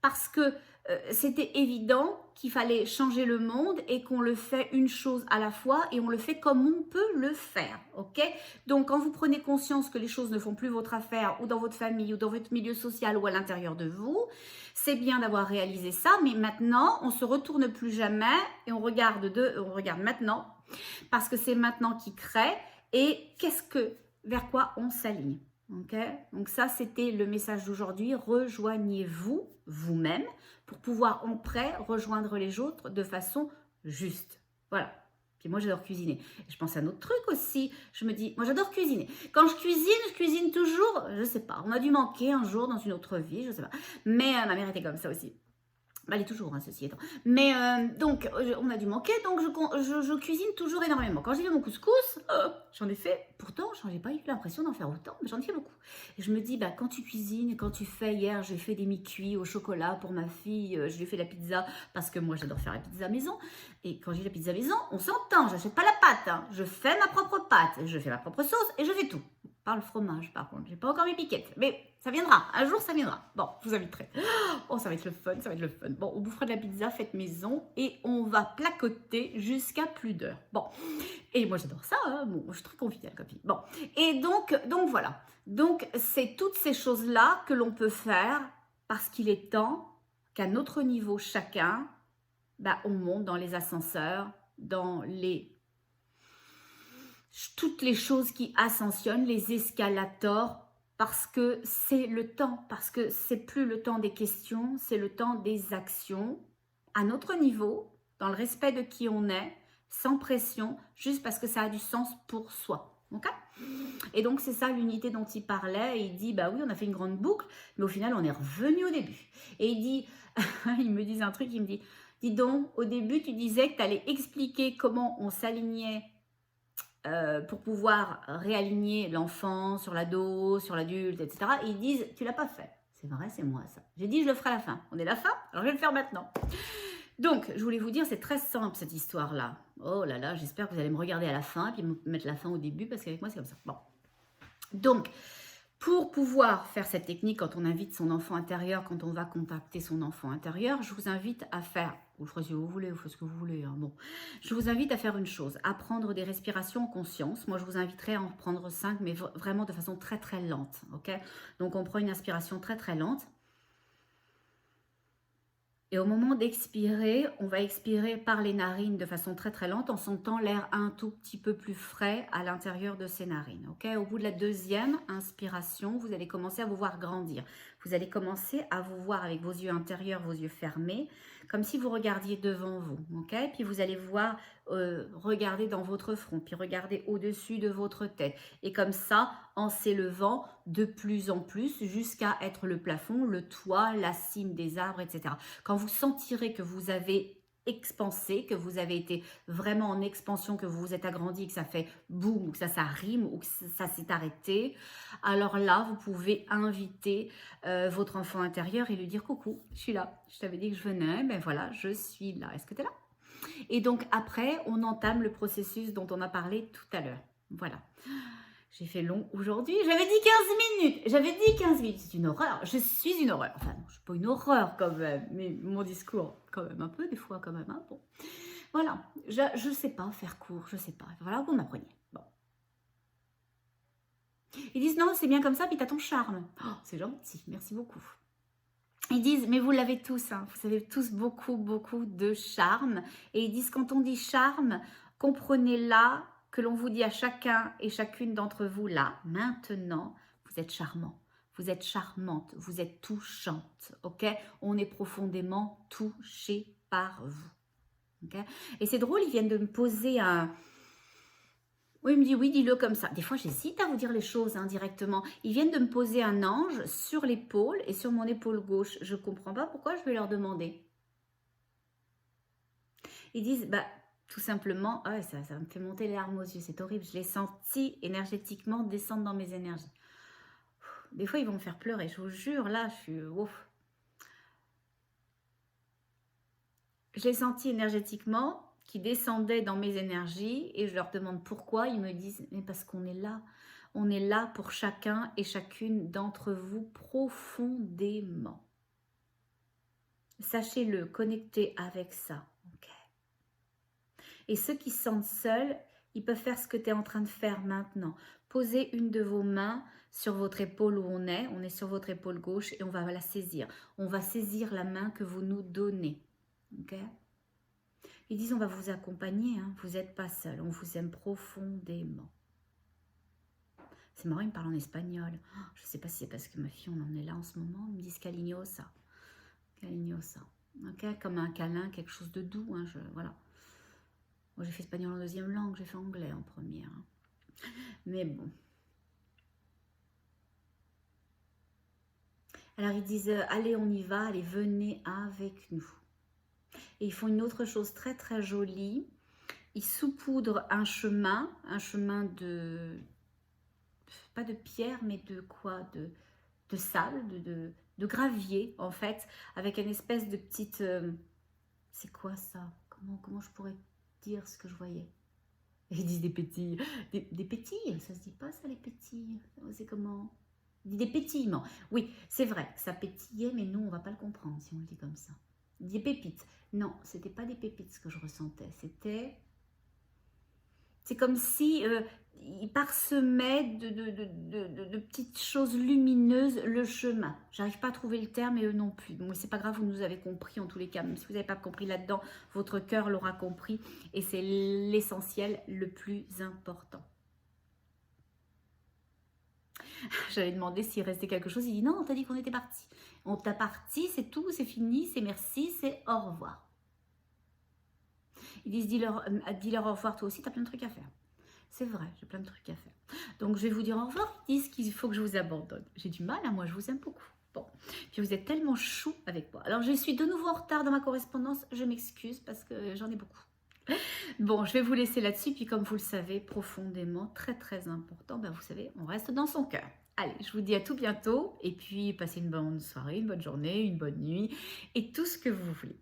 parce que c'était évident qu'il fallait changer le monde et qu'on le fait une chose à la fois et on le fait comme on peut le faire, ok? Donc, quand vous prenez conscience que les choses ne font plus votre affaire ou dans votre famille ou dans votre milieu social ou à l'intérieur de vous, c'est bien d'avoir réalisé ça, mais maintenant, on se retourne plus jamais et on regarde maintenant parce que c'est maintenant qui crée et vers quoi on s'aligne. Okay. Donc ça, c'était le message d'aujourd'hui. Rejoignez-vous, vous-même, pour pouvoir en prêt rejoindre les autres de façon juste. Voilà. Puis moi, j'adore cuisiner. Je pense à un autre truc aussi. Je me dis, moi, j'adore cuisiner. Quand je cuisine toujours, je sais pas. On a dû manquer un jour dans une autre vie, je sais pas. Mais ma mère était comme ça aussi. Elle est toujours, hein, ceci étant. Mais donc, on a dû manquer, donc je cuisine toujours énormément. Quand j'ai fait mon couscous, j'en ai fait, pourtant, je n'ai pas eu l'impression d'en faire autant, mais j'en ai fait beaucoup. Et je me dis, quand tu cuisines, quand tu fais, hier, j'ai fait des mi-cuits au chocolat pour ma fille, je lui ai fait la pizza, parce que moi, j'adore faire la pizza maison. Et quand j'ai la pizza maison, on s'entend, j'achète pas la pâte, hein. Je fais ma propre pâte, je fais ma propre sauce, et je fais tout. Pas le fromage, par contre, j'ai pas encore mes piquettes, mais ça viendra, un jour ça viendra. Bon, je vous inviterai. Oh, ça va être le fun, ça va être le fun. Bon, on vous fera de la pizza faite maison et on va placoter jusqu'à plus d'heures. Bon, et moi j'adore ça, hein. Bon, je suis très conviviale comme fille. Bon, et donc voilà. Donc, c'est toutes ces choses-là que l'on peut faire parce qu'il est temps qu'à notre niveau chacun, on monte dans les ascenseurs, dans les... toutes les choses qui ascensionnent, les escalators, parce que c'est le temps, parce que c'est plus le temps des questions, c'est le temps des actions, à notre niveau, dans le respect de qui on est, sans pression, juste parce que ça a du sens pour soi. Ok? Et donc, c'est ça l'unité dont il parlait. Et il dit, bah oui, on a fait une grande boucle, mais au final, on est revenu au début. Et il dit, il me dit un truc, il me dit, dis donc, au début, tu disais que tu allais expliquer comment on s'alignait pour pouvoir réaligner l'enfant sur l'ado, sur l'adulte, etc. Et ils disent, tu l'as pas fait. C'est vrai, c'est moi ça. J'ai dit, je le ferai à la fin. On est à la fin, alors je vais le faire maintenant. Donc, je voulais vous dire, c'est très simple cette histoire-là. Oh là là, j'espère que vous allez me regarder à la fin, puis me mettre la fin au début, parce qu'avec moi, c'est comme ça. Bon. Donc, pour pouvoir faire cette technique, quand on invite son enfant intérieur, quand on va contacter son enfant intérieur, je vous invite à faire, vous ferez si vous voulez, vous faites ce que vous voulez, hein, bon. Je vous invite à faire une chose, à prendre des respirations en conscience. Moi, je vous inviterai à en prendre 5, mais vraiment de façon très très lente, ok? Donc, on prend une inspiration très très lente. Et au moment d'expirer, on va expirer par les narines de façon très très lente en sentant l'air un tout petit peu plus frais à l'intérieur de ces narines. Okay, au bout de la deuxième inspiration, vous allez commencer à vous voir grandir. Vous allez commencer à vous voir avec vos yeux intérieurs, vos yeux fermés, comme si vous regardiez devant vous. Okay, puis vous allez voir, regarder dans votre front, puis regarder au-dessus de votre tête. Et comme ça, en s'élevant de plus en plus jusqu'à être le plafond, le toit, la cime des arbres, etc. Quand vous sentirez que vous avez expansé, que vous avez été vraiment en expansion, que vous vous êtes agrandi, que ça fait boum, ou que ça rime, ou que ça s'est arrêté, alors là, vous pouvez inviter votre enfant intérieur et lui dire « Coucou, je suis là, je t'avais dit que je venais, ben voilà, je suis là. Est-ce que tu es là ?» Et donc après, on entame le processus dont on a parlé tout à l'heure. Voilà. J'ai fait long aujourd'hui. J'avais dit 15 minutes. J'avais dit 15 minutes. C'est une horreur. Je suis une horreur. Enfin, non, je ne suis pas une horreur quand même. Mais mon discours, quand même un peu, des fois quand même. Hein, bon. Voilà. Je ne sais pas faire court. Je ne sais pas. Voilà, vous m'appreniez. Bon. Ils disent non, c'est bien comme ça, puis tu as ton charme. Oh, c'est gentil. Merci beaucoup. Ils disent, mais vous l'avez tous. Hein, vous avez tous beaucoup, beaucoup de charme. Et ils disent, quand on dit charme, comprenez-la que l'on vous dit à chacun et chacune d'entre vous là, maintenant, vous êtes charmant, vous êtes charmante, vous êtes touchante, ok? On est profondément touché par vous, ok? Et c'est drôle, ils viennent de me poser un... Oui, il me dit oui, dis-le comme ça. Des fois, j'hésite à vous dire les choses directement. Ils viennent de me poser un ange sur l'épaule et sur mon épaule gauche. Je ne comprends pas pourquoi je vais leur demander. Ils disent, bah... Tout simplement, ouais, ça me fait monter les larmes aux yeux, c'est horrible. Je l'ai senti énergétiquement descendre dans mes énergies. Des fois, ils vont me faire pleurer, je vous jure, là, je suis... Ouf. Je l'ai senti énergétiquement, qui descendait dans mes énergies, et je leur demande pourquoi. Ils me disent, mais parce qu'on est là. On est là pour chacun et chacune d'entre vous profondément. Sachez-le, connectez avec ça. Okay. Et ceux qui se sentent seuls, ils peuvent faire ce que tu es en train de faire maintenant. Posez une de vos mains sur votre épaule où on est sur votre épaule gauche et on va la saisir. On va saisir la main que vous nous donnez. Okay? Ils disent on va vous accompagner, hein. Vous n'êtes pas seul, on vous aime profondément. C'est marrant, ils me parlent en espagnol. Oh, je ne sais pas si c'est parce que ma fille, on en est là en ce moment. Ils me disent cariñosa. Cariñosa. Okay? Comme un câlin, quelque chose de doux. Hein, voilà. Moi, j'ai fait espagnol en deuxième langue, j'ai fait anglais en première. Hein. Mais bon. Alors, ils disent, allez, on y va, allez, venez avec nous. Et ils font une autre chose très, très jolie. Ils saupoudrent un chemin de... Pas de pierre, mais de quoi? De sable, de gravier, en fait, avec une espèce de petite... c'est quoi ça? Comment je pourrais dire ce que je voyais? Ils disent des pétilles. Des pétilles, ça se dit pas ça, les pétilles. C'est comment? Il dit des pétillements. Oui, c'est vrai, ça pétillait, mais nous, on va pas le comprendre si on le dit comme ça. Des pépites. Non, c'était pas des pépites ce que je ressentais. C'est comme si il parsemait de petites choses lumineuses le chemin. J'arrive pas à trouver le terme et eux non plus. Bon, c'est pas grave, vous nous avez compris en tous les cas. Même si vous n'avez pas compris là-dedans, votre cœur l'aura compris. Et c'est l'essentiel le plus important. J'avais demandé s'il restait quelque chose. Il dit non, on t'a dit qu'on était parti. On t'a parti, c'est tout, c'est fini, c'est merci, c'est au revoir. Ils disent dis-leur au revoir toi aussi, t'as plein de trucs à faire. C'est vrai, j'ai plein de trucs à faire. Donc je vais vous dire au revoir. Ils disent qu'il faut que je vous abandonne. J'ai du mal, hein, moi je vous aime beaucoup. Bon, puis vous êtes tellement chou avec moi. Alors je suis de nouveau en retard dans ma correspondance. Je m'excuse parce que j'en ai beaucoup. Bon, je vais vous laisser là-dessus. Puis comme vous le savez, profondément, très très important, ben, vous savez, on reste dans son cœur. Allez, je vous dis à tout bientôt. Et puis passez une bonne soirée, une bonne journée, une bonne nuit et tout ce que vous voulez.